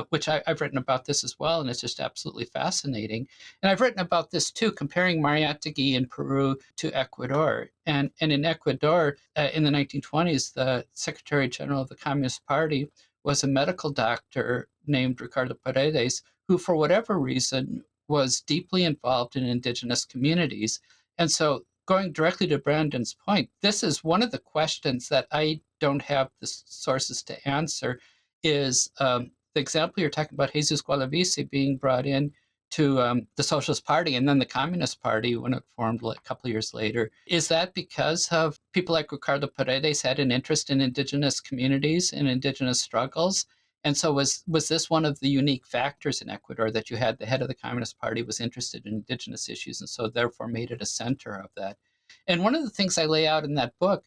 which I've written about this as well, and it's just absolutely fascinating. And I've written about this too, comparing Mariátegui in Peru to Ecuador. And in Ecuador, in the 1920s, the Secretary General of the Communist Party was a medical doctor named Ricardo Paredes, who, for whatever reason, was deeply involved in indigenous communities. And so, going directly to Brandon's point, this is one of the questions that I don't have the sources to answer is the example you're talking about, Jesus Gualavisi being brought in to the Socialist Party and then the Communist Party when it formed a couple of years later. Is that because of people like Ricardo Paredes had an interest in indigenous communities and indigenous struggles? And so was this one of the unique factors in Ecuador, that you had the head of the Communist Party was interested in indigenous issues and so therefore made it a center of that? And one of the things I lay out in that book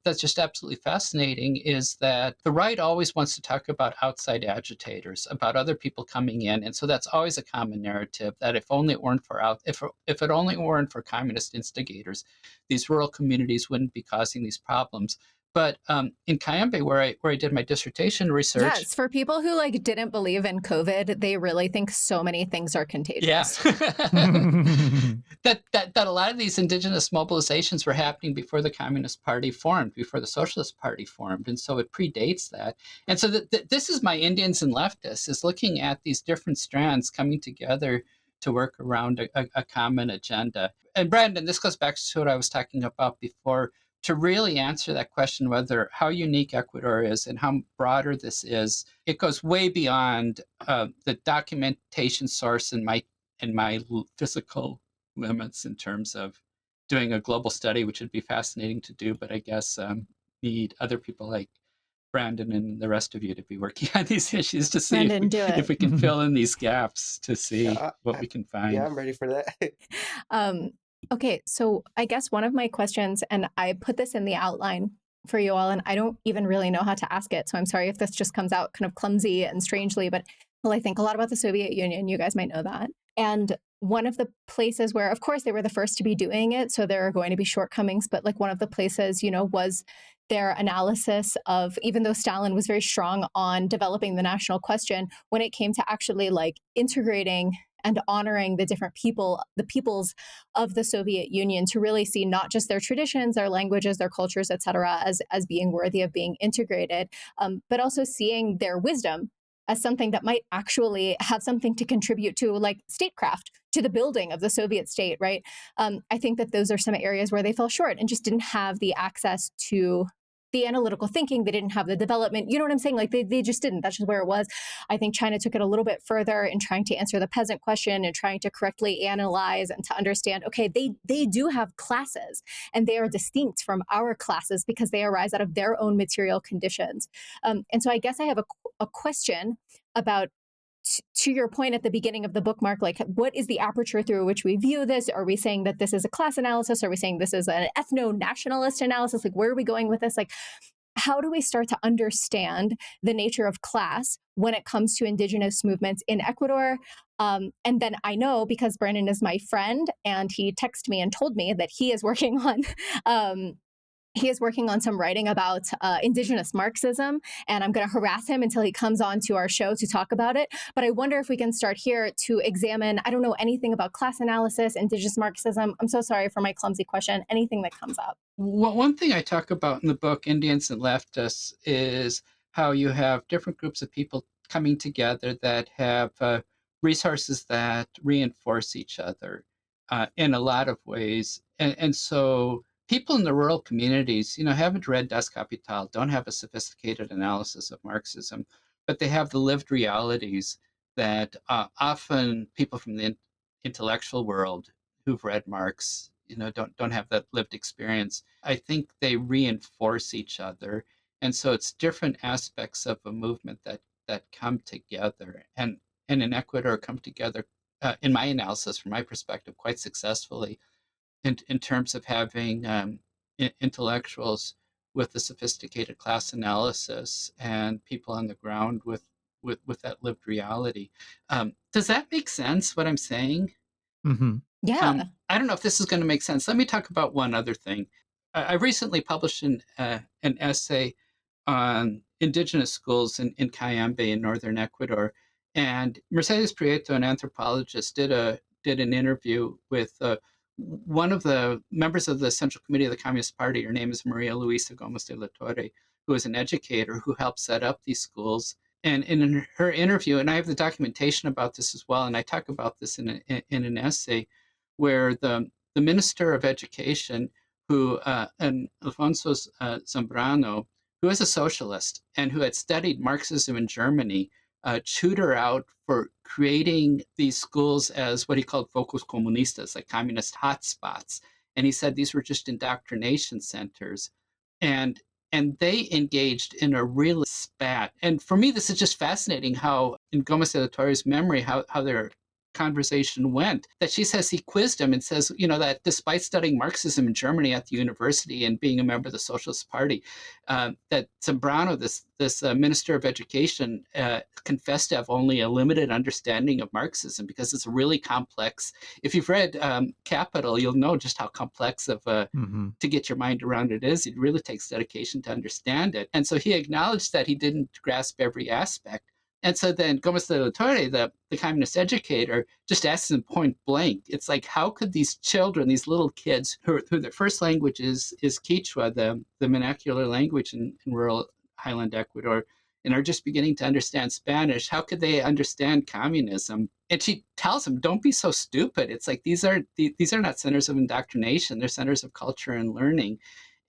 that's just absolutely fascinating is that the right always wants to talk about outside agitators, about other people coming in, and so that's always a common narrative that if only it weren't for if it only weren't for communist instigators, these rural communities wouldn't be causing these problems. But in Cayambe, where I did my dissertation research, yes, for people who didn't believe in COVID, they really think so many things are contagious. Yeah. that a lot of these indigenous mobilizations were happening before the Communist Party formed, before the Socialist Party formed, and so it predates that. And so this is my Indians and leftists, is looking at these different strands coming together to work around a common agenda. And Brandon, this goes back to what I was talking about before. To really answer that question, whether how unique Ecuador is and how broader this is, it goes way beyond the documentation source and my physical limits in terms of doing a global study, which would be fascinating to do, but I guess need other people like Brandon and the rest of you to be working on these issues to see if we can fill in these gaps to see what we can find. Yeah, I'm ready for that. Okay, so I guess one of my questions, and I put this in the outline for you all, and I don't even really know how to ask it, so I'm sorry if this just comes out kind of clumsy and strangely, but I think a lot about the Soviet Union. You guys might know that. And one of the places where, of course, they were the first to be doing it, so there are going to be shortcomings, but one of the places, was their analysis of, even though Stalin was very strong on developing the national question, when it came to actually integrating and honoring the different peoples of the Soviet Union, to really see not just their traditions, their languages, their cultures, et cetera, as being worthy of being integrated, but also seeing their wisdom as something that might actually have something to contribute to statecraft, to the building of the Soviet state, right? I think that those are some areas where they fell short and just didn't have the access to the analytical thinking. They didn't have the development. You know what I'm saying? They just didn't. That's just where it was. I think China took it a little bit further in trying to answer the peasant question and trying to correctly analyze and to understand, okay, they do have classes and they are distinct from our classes because they arise out of their own material conditions. And so I guess I have a question about to your point at the beginning of the bookmark, like what is the aperture through which we view this? Are we saying that this is a class analysis? Are we saying this is an ethno-nationalist analysis? Like, where are we going with this? Like, how do we start to understand the nature of class when it comes to indigenous movements in Ecuador? And then I know, because Brandon is my friend and he texted me and told me that he is working on some writing about indigenous Marxism, and I'm going to harass him until he comes on to our show to talk about it. But I wonder if we can start here to examine, I don't know anything about class analysis, indigenous Marxism. I'm so sorry for my clumsy question. Anything that comes up. Well, one thing I talk about in the book, Indians and Leftists, is how you have different groups of people coming together that have resources that reinforce each other in a lot of ways. And so people in the rural communities, haven't read Das Kapital, don't have a sophisticated analysis of Marxism, but they have the lived realities that often people from the intellectual world who've read Marx, don't have that lived experience. I think they reinforce each other, and so it's different aspects of a movement that come together, and in Ecuador come together, in my analysis, from my perspective, quite successfully in terms of having intellectuals with a sophisticated class analysis and people on the ground with that lived reality. Does that make sense? What I'm saying? Hmm. Yeah. I don't know if this is going to make sense. Let me talk about one other thing. I recently published an essay on indigenous schools in Cayambe in northern Ecuador, and Mercedes Prieto, an anthropologist, did an interview with one of the members of the Central Committee of the Communist Party. Her name is Maria Luisa Gomez de la Torre, who is an educator who helped set up these schools. And in her interview, and I have the documentation about this as well, and I talk about this in an essay where the Minister of Education, who and Alfonso Zambrano, who is a socialist and who had studied Marxism in Germany, chewed her out for creating these schools as what he called focus comunistas, like communist hotspots. And he said these were just indoctrination centers. And and they engaged in a real spat. And for me, this is just fascinating how, in Gomez de la Torre's memory, how their conversation went. That she says he quizzed him and says, that despite studying Marxism in Germany at the university and being a member of the Socialist Party, that Zambrano, this Minister of Education, confessed to have only a limited understanding of Marxism because it's a really complex. If you've read Capital, you'll know just how complex of Hmm. to get your mind around it is. It really takes dedication to understand it. And so he acknowledged that he didn't grasp every aspect. And so then Gomez de la Torre, the communist educator, just asks him point blank. It's like, how could these children, these little kids, who their first language is Quechua, the vernacular language in rural highland Ecuador, and are just beginning to understand Spanish, how could they understand communism? And she tells him, don't be so stupid. It's like, these are not centers of indoctrination. They're centers of culture and learning.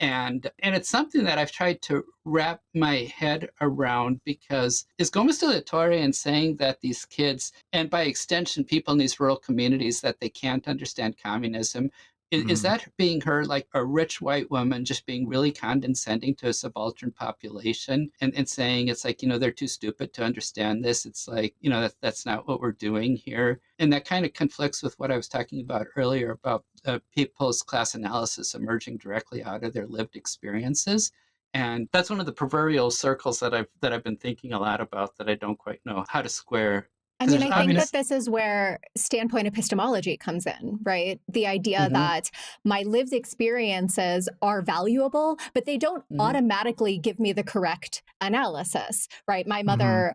And it's something that I've tried to wrap my head around, because is Gomez de la Torre in saying that these kids, and by extension people in these rural communities, that they can't understand communism, is Hmm. that being her like a rich white woman just being really condescending to a subaltern population, and saying it's like, they're too stupid to understand this? It's like, that's not what we're doing here. And that kind of conflicts with what I was talking about earlier about people's class analysis emerging directly out of their lived experiences. And that's one of the proverbial circles that I've been thinking a lot about, that I don't quite know how to square. I mean, I think that this is where standpoint epistemology comes in, right? The idea Mm-hmm. that my lived experiences are valuable, but they don't automatically give me the correct analysis, right? My mother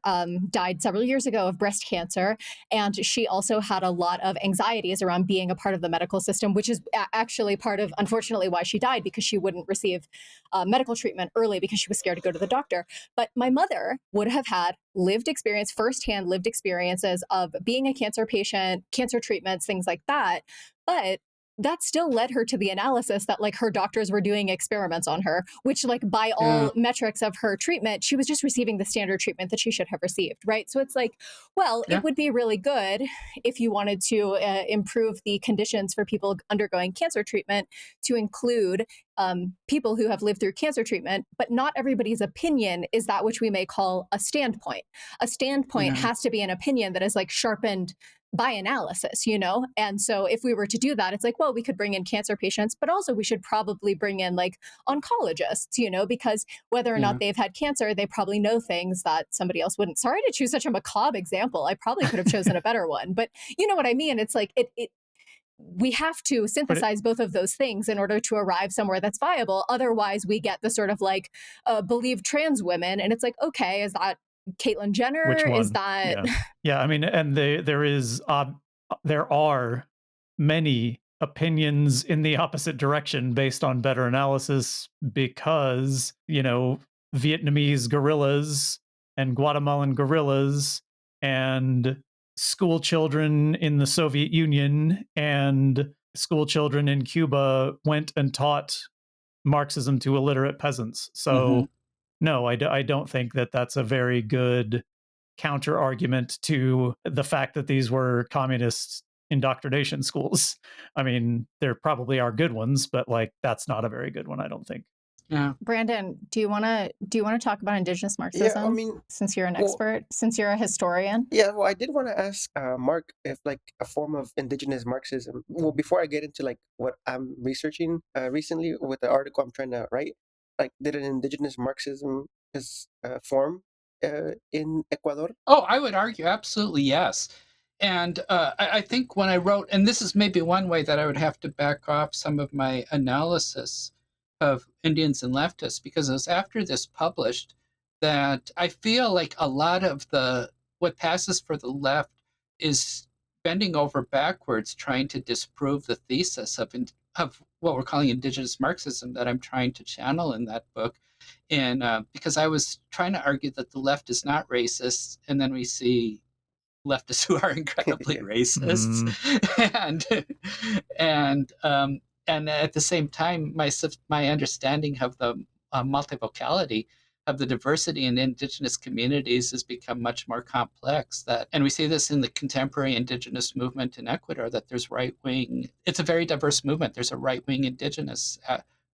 died several years ago of breast cancer, and she also had a lot of anxieties around being a part of the medical system, which is actually part of, unfortunately, why she died, because she wouldn't receive medical treatment early because she was scared to go to the doctor. But my mother would have had lived experience, firsthand lived experiences of being a cancer patient, cancer treatments, things like that. But that still led her to the analysis that like her doctors were doing experiments on her, which like by all metrics of her treatment, she was just receiving the standard treatment that she should have received, right? So it's like, well, Yeah. it would be really good if you wanted to improve the conditions for people undergoing cancer treatment to include people who have lived through cancer treatment, but not everybody's opinion is that which we may call a standpoint. A standpoint has to be an opinion that is like sharpened by analysis, you know? And so if we were to do that, it's like, well, we could bring in cancer patients, but also we should probably bring in like oncologists, you know, because whether or not they've had cancer, they probably know things that somebody else wouldn't. Sorry to choose such a macabre example. I probably could have chosen a better one, but you know what I mean? It's like, we have to synthesize both of those things in order to arrive somewhere that's viable. Otherwise, we get the sort of like believe trans women. And it's like, okay, is that Caitlyn Jenner? Which one? Is that yeah, I mean, and there are many opinions in the opposite direction based on better analysis, because Vietnamese guerrillas and Guatemalan guerrillas and school children in the Soviet Union and school children in Cuba went and taught Marxism to illiterate peasants. So no, I don't think that that's a very good counter argument to the fact that these were communist indoctrination schools. I mean, there probably are good ones, but like that's not a very good one, I don't think. Yeah. Brandon, do you want to talk about indigenous Marxism? Yeah, I mean, since you're an expert, since you're a historian. yeah, well, I did want to ask Mark if like a form of indigenous Marxism. Well, before I get into like what I'm researching recently with the article I'm trying to write, like did an indigenous Marxism is form in Ecuador? Oh, I would argue absolutely yes. And I think when I wrote, and this is maybe one way that I would have to back off some of my analysis of Indians and leftists, because it was after this published that I feel like a lot of what passes for the left is bending over backwards trying to disprove the thesis of what we're calling indigenous Marxism that I'm trying to channel in that book. And because I was trying to argue that the left is not racist, and then we see leftists who are incredibly racist, and at the same time, my understanding of the multivocality of the diversity in indigenous communities has become much more complex. And we see this in the contemporary indigenous movement in Ecuador, that there's right wing. It's a very diverse movement. There's a right wing indigenous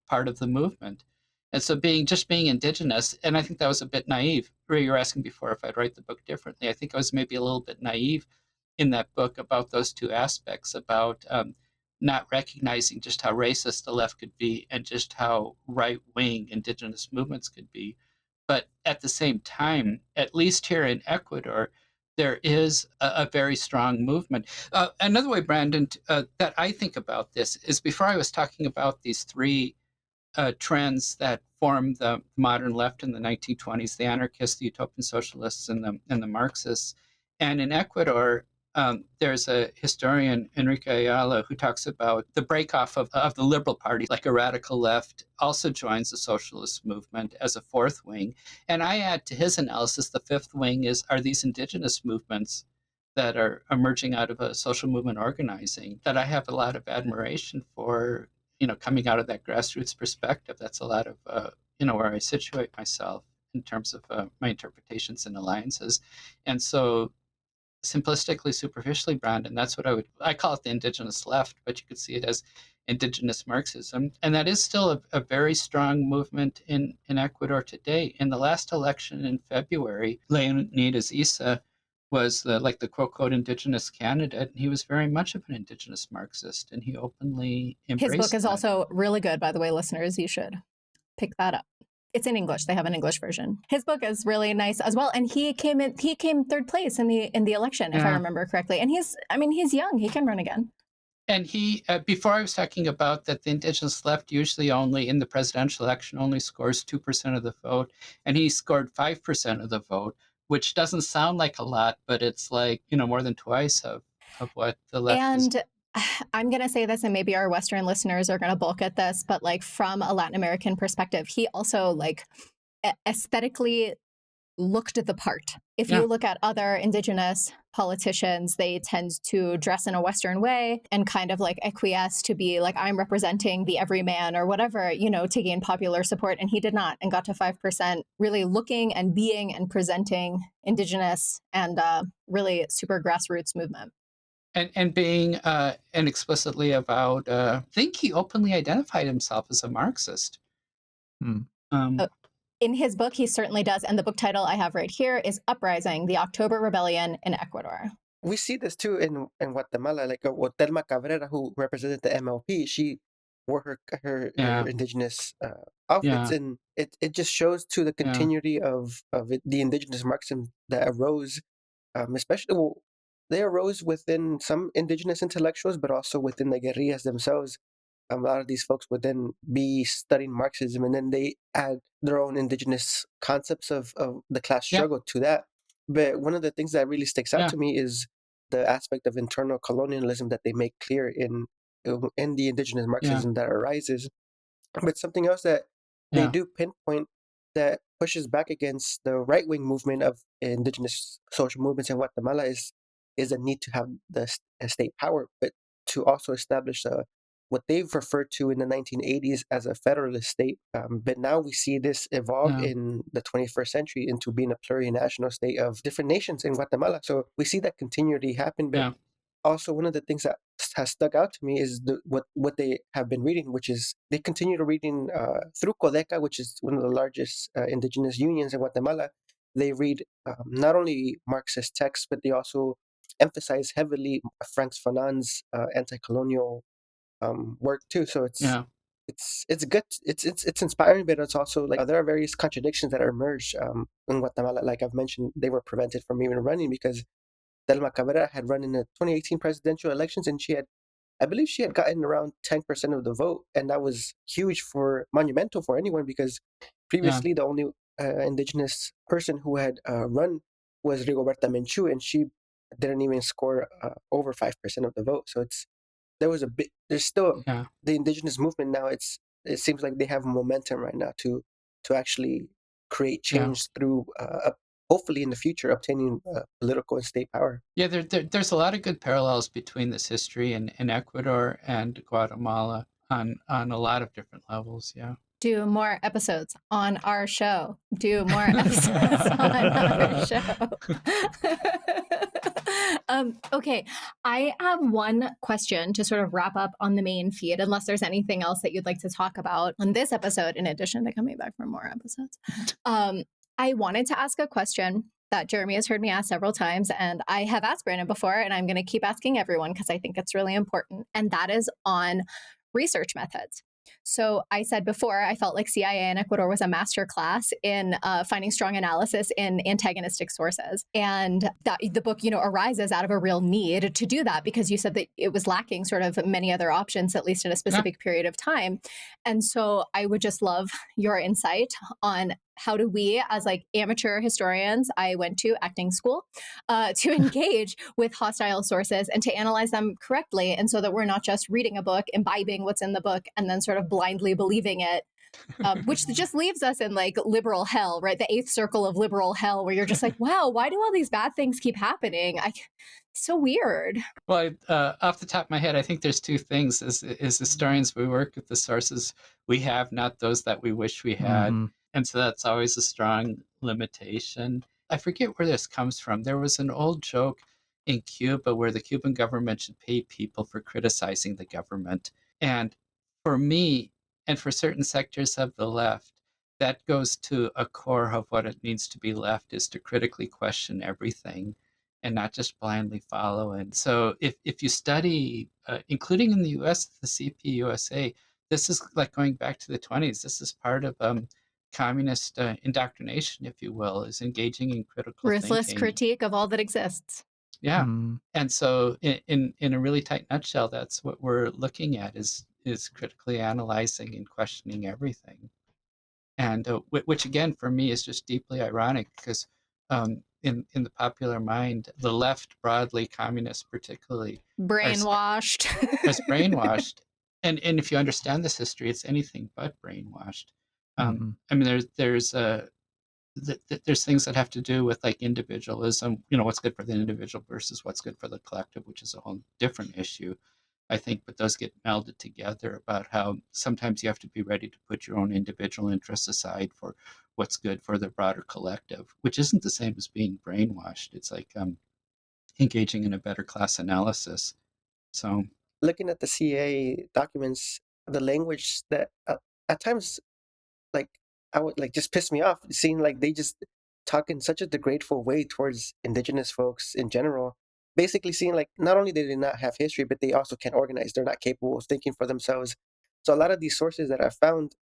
part of the movement. And so being indigenous, and I think that was a bit naive. Ray, you were asking before if I'd write the book differently. I think I was maybe a little bit naive in that book about those two aspects, about not recognizing just how racist the left could be and just how right-wing indigenous movements could be. But at the same time, at least here in Ecuador, there is a very strong movement. Another way, Brandon, that I think about this is, before I was talking about these three trends that formed the modern left in the 1920s: the anarchists, the utopian socialists, and the Marxists. And in Ecuador, there's a historian, Enrique Ayala, who talks about the breakoff of the Liberal Party, like a radical left, also joins the socialist movement as a fourth wing. And I add to his analysis, the fifth wing are these indigenous movements that are emerging out of a social movement organizing that I have a lot of admiration for, coming out of that grassroots perspective. That's a lot of, where I situate myself in terms of my interpretations and alliances. And so simplistically, superficially, Brandon, that's what I call it the indigenous left, but you could see it as indigenous Marxism. And that is still a very strong movement in Ecuador today. In the last election in February, Leonidas Issa was the quote indigenous candidate. And he was very much of an indigenous Marxist, and he openly embraced His book is that. also really good, by the way, listeners. You should pick that up. It's in English. They have an English version. His book is really nice as well, and he came third place in the election, if I remember correctly. And he's young. He can run again. And he, before I was talking about that the indigenous left usually only in the presidential election only scores 2% of the vote, and he scored 5% of the vote, which doesn't sound like a lot, but it's like, more than twice of what the left is. And I'm going to say this, and maybe our Western listeners are going to balk at this, but like from a Latin American perspective, he also like aesthetically looked the part. If Yeah. you look at other indigenous politicians, they tend to dress in a Western way and kind of like acquiesce to be like, I'm representing the everyman or whatever, to gain popular support. And he did not, and got to 5%, really looking and being and presenting indigenous and really super grassroots movement. And being and explicitly about, I think he openly identified himself as a Marxist. Hmm. In his book, he certainly does. And the book title I have right here is Uprising, the October Rebellion in Ecuador. We see this too in Guatemala, like Telma Cabrera, who represented the MLP. She wore her Yeah. indigenous outfits, Yeah. and it just shows to the Yeah. continuity of the indigenous Marxism that arose, especially they arose within some indigenous intellectuals, but also within the guerrillas themselves. A lot of these folks would then be studying Marxism, and then they add their own indigenous concepts of the class Yeah. struggle to that. But one of the things that really sticks out Yeah. to me is the aspect of internal colonialism that they make clear in the indigenous Yeah. Marxism that arises. But something else that they Yeah. do pinpoint that pushes back against the right wing movement of indigenous social movements in Guatemala is a need to have a state power, but to also establish what they've referred to in the 1980s as a federalist state. But now we see this evolve Yeah. in the 21st century into being a plurinational state of different nations in Guatemala. So we see that continuity happen, but Yeah. also one of the things that has stuck out to me is what they have been reading, which is they continue to reading through Codeca, which is one of the largest indigenous unions in Guatemala. They read not only Marxist texts, but they also emphasize heavily Franz Fanon's anti-colonial work too. So Yeah. it's good. It's inspiring, but it's also like there are various contradictions that are emerged in Guatemala. Like I've mentioned, they were prevented from even running because Telma Cabrera had run in the 2018 presidential elections, and I believe she had gotten around 10% of the vote, and that was huge monumental for anyone because Yeah. previously the only indigenous person who had run was Rigoberta Menchú, and she didn't even score over 5% of the vote. So there's still Yeah. the indigenous movement now. It seems like they have momentum right now to actually create Yeah. change through hopefully in the future obtaining political and state power. Yeah, there's a lot of good parallels between this history in Ecuador and Guatemala on a lot of different levels. Yeah. Do more episodes on our show. Do more episodes on our show. Okay, I have one question to sort of wrap up on the main feed, unless there's anything else that you'd like to talk about on this episode, in addition to coming back for more episodes. I wanted to ask a question that Jeremy has heard me ask several times, and I have asked Brandon before, and I'm going to keep asking everyone because I think it's really important, and that is on research methods. So I said before, I felt like CIA in Ecuador was a master class in finding strong analysis in antagonistic sources. And that the book, arises out of a real need to do that because you said that it was lacking sort of many other options, at least in a specific period of time. And so I would just love your insight on how do we, as like amateur historians, I went to acting school, to engage with hostile sources and to analyze them correctly. And so that we're not just reading a book, imbibing what's in the book, and then sort of blindly believing it, which just leaves us in like liberal hell, right? The eighth circle of liberal hell, where you're just like, wow, why do all these bad things keep happening? So weird. Well, off the top of my head, I think there's two things. As historians, we work with the sources we have, not those that we wish we had. Mhm. And so that's always a strong limitation. I forget where this comes from. There was an old joke in Cuba where the Cuban government should pay people for criticizing the government. And for me, and for certain sectors of the left, that goes to a core of what it means to be left is to critically question everything and not just blindly follow. And so if you study, including in the US, the CPUSA, this is like going back to the 20s. This is part of communist indoctrination, if you will, is engaging in critical Ruthless thinking. critique of all that exists. Yeah. Mm. And so in a really tight nutshell, that's what we're looking at is critically analyzing and questioning everything. And which again for me is just deeply ironic because in the popular mind, the left broadly, communists particularly, are Brainwashed. as brainwashed. And if you understand this history, it's anything but brainwashed. Mhm. I mean, there's there's things that have to do with like individualism, what's good for the individual versus what's good for the collective, which is a whole different issue, I think, but those get melded together about how sometimes you have to be ready to put your own individual interests aside for what's good for the broader collective, which isn't the same as being brainwashed. It's like engaging in a better class analysis. So Looking at the CA documents, the language that at times, like, I would like just piss me off, seeing like they just talk in such a degradeful way towards indigenous folks in general. Basically, seeing like not only do they not have history, but they also can't organize. They're not capable of thinking for themselves. So a lot of these sources that I found,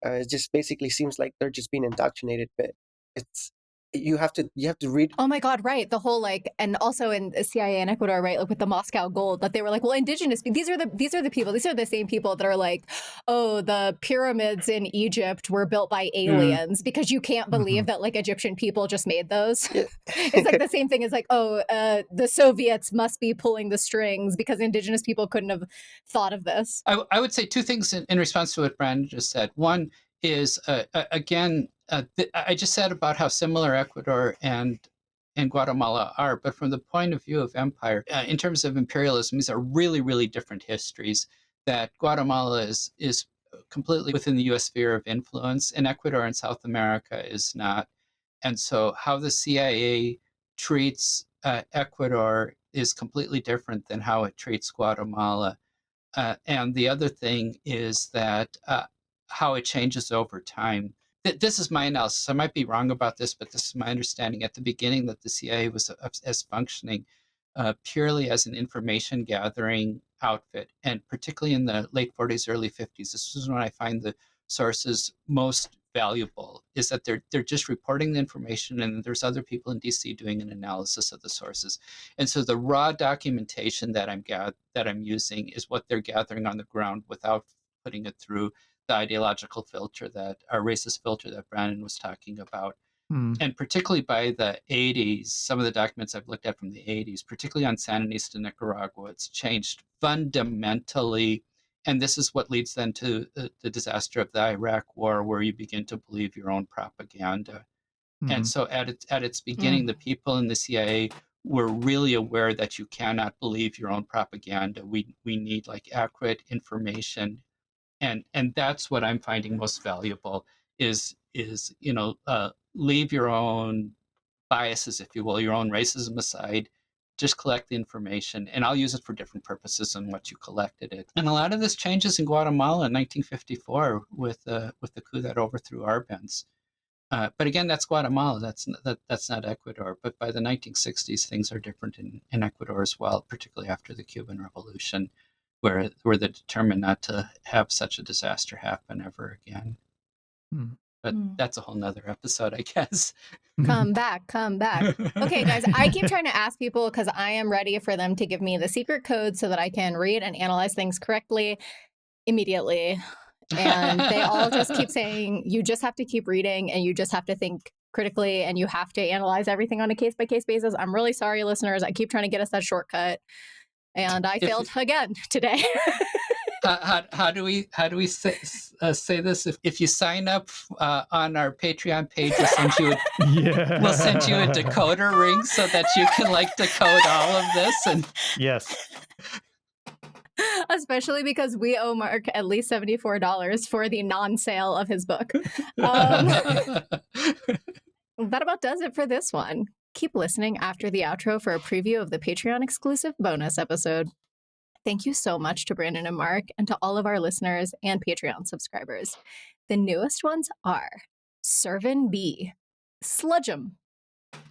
it just basically seems like they're just being indoctrinated. But it's you have to read. Oh my God, right. The whole like, and also in the CIA in Ecuador, right? Like with the Moscow Gold, that they were like, well, indigenous, these are the people, these are the same people that are like, oh, the pyramids in Egypt were built by aliens because you can't believe that like Egyptian people just made those. Yeah. It's like the same thing as like, oh, the Soviets must be pulling the strings because indigenous people couldn't have thought of this. I would say two things in response to what Brandon just said. One is, again, I just said about how similar Ecuador and Guatemala are, but from the point of view of empire, in terms of imperialism, these are really, really different histories. That Guatemala is completely within the U.S. sphere of influence, and Ecuador and South America is not. And so, how the CIA treats Ecuador is completely different than how it treats Guatemala. And the other thing is that how it changes over time. This is my analysis. I might be wrong about this, but this is my understanding. At the beginning, that the CIA was as functioning purely as an information gathering outfit, and particularly in the late 40s, early 50s. This is when I find the sources most valuable. Is that they're just reporting the information, and there's other people in DC doing an analysis of the sources. And so the raw documentation that I'm using is what they're gathering on the ground without putting it through the ideological filter, that our racist filter that Brandon was talking about. And particularly by the 80s, some of the documents I've looked at from the 80s, particularly on Sandinista Nicaragua, it's changed fundamentally. And this is what leads then to the disaster of the Iraq War, where you begin to believe your own propaganda. And so at its beginning, the people in the CIA were really aware that you cannot believe your own propaganda. We need like accurate information, and that's what I'm finding most valuable is leave your own biases, if you will, your own racism aside. Just collect the information, and I'll use it for different purposes than what you collected it. And a lot of this changes in Guatemala in 1954 with the coup that overthrew Arbenz. But again, that's Guatemala. That's not Ecuador. But by the 1960s, things are different in Ecuador as well, particularly after the Cuban Revolution, where they're determined not to have such a disaster happen ever again. But that's a whole nother episode, I guess. Come back. Okay, guys, I keep trying to ask people because I am ready for them to give me the secret code so that I can read and analyze things correctly immediately. And they all just keep saying, you just have to keep reading and you just have to think critically and you have to analyze everything on a case by case basis. I'm really sorry, listeners. I keep trying to get us that shortcut. And I failed again today. How do we say this? If you sign up on our Patreon page, we'll send you a decoder ring so that you can like decode all of this. And yes, especially because we owe Mark at least $74 for the non-sale of his book. That about does it for this one. Keep listening after the outro for a preview of the Patreon exclusive bonus episode. Thank you so much to Brandon and Mark and to all of our listeners and Patreon subscribers. The newest ones are Servan B, Sludgeum,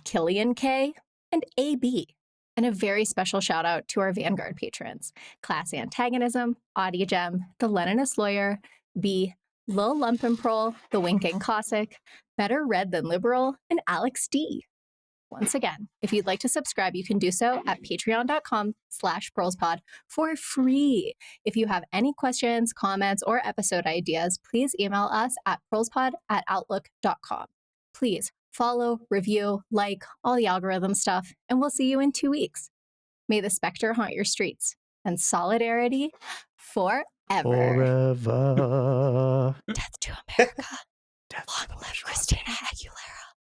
Killian K, and AB. And a very special shout out to our Vanguard patrons, Class Antagonism, Audie Gem, The Leninist Lawyer, B, Lil Lumpenprol, The Winking Cossack, Better Red Than Liberal, and Alex D. Once again, if you'd like to subscribe, you can do so at patreon.com/pearlspod for free. If you have any questions, comments, or episode ideas, please email us at pearlspod@outlook.com. Please follow, review, like, all the algorithm stuff, and we'll see you in 2 weeks. May the specter haunt your streets and solidarity forever. forever. Death to America. Long live Christina Aguilera.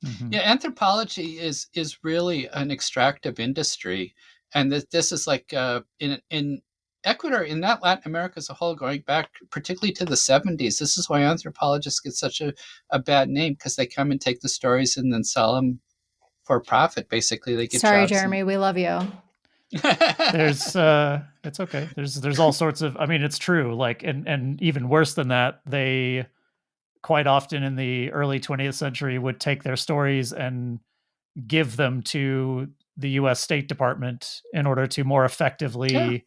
Mhm. Yeah, anthropology is really an extractive industry, and this is like in Ecuador, in that Latin America as a whole, going back particularly to the 70s. This is why anthropologists get such a bad name, because they come and take the stories and then sell them for profit. Basically, they get Sorry, jobs. Jeremy, we love you. There's it's okay. There's all sorts of, I mean, it's true. Like, and even worse than that, they quite often in the early 20th century would take their stories and give them to the US State Department in order to more Yeah, effectively yeah.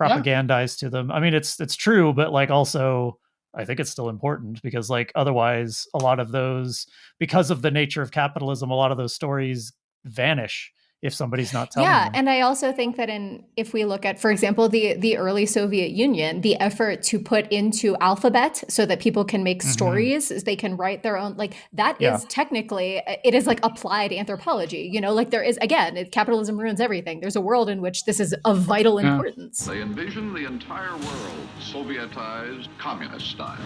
propagandize to them. I mean, it's true, but like also I think it's still important because like otherwise a lot of those, because of the nature of capitalism, a lot of those stories vanish if somebody's not telling Yeah, them. and I also think that if we look at, for example, the early Soviet Union, the effort to put into alphabet so that people can make Mhm. stories, they can write their own, like that Yeah. is technically, it is like applied anthropology, like there is, again, capitalism ruins everything. There's a world in which this is of vital Yeah. importance. They envision the entire world Sovietized, communist style.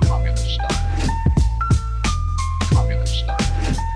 Communist style. Communist style.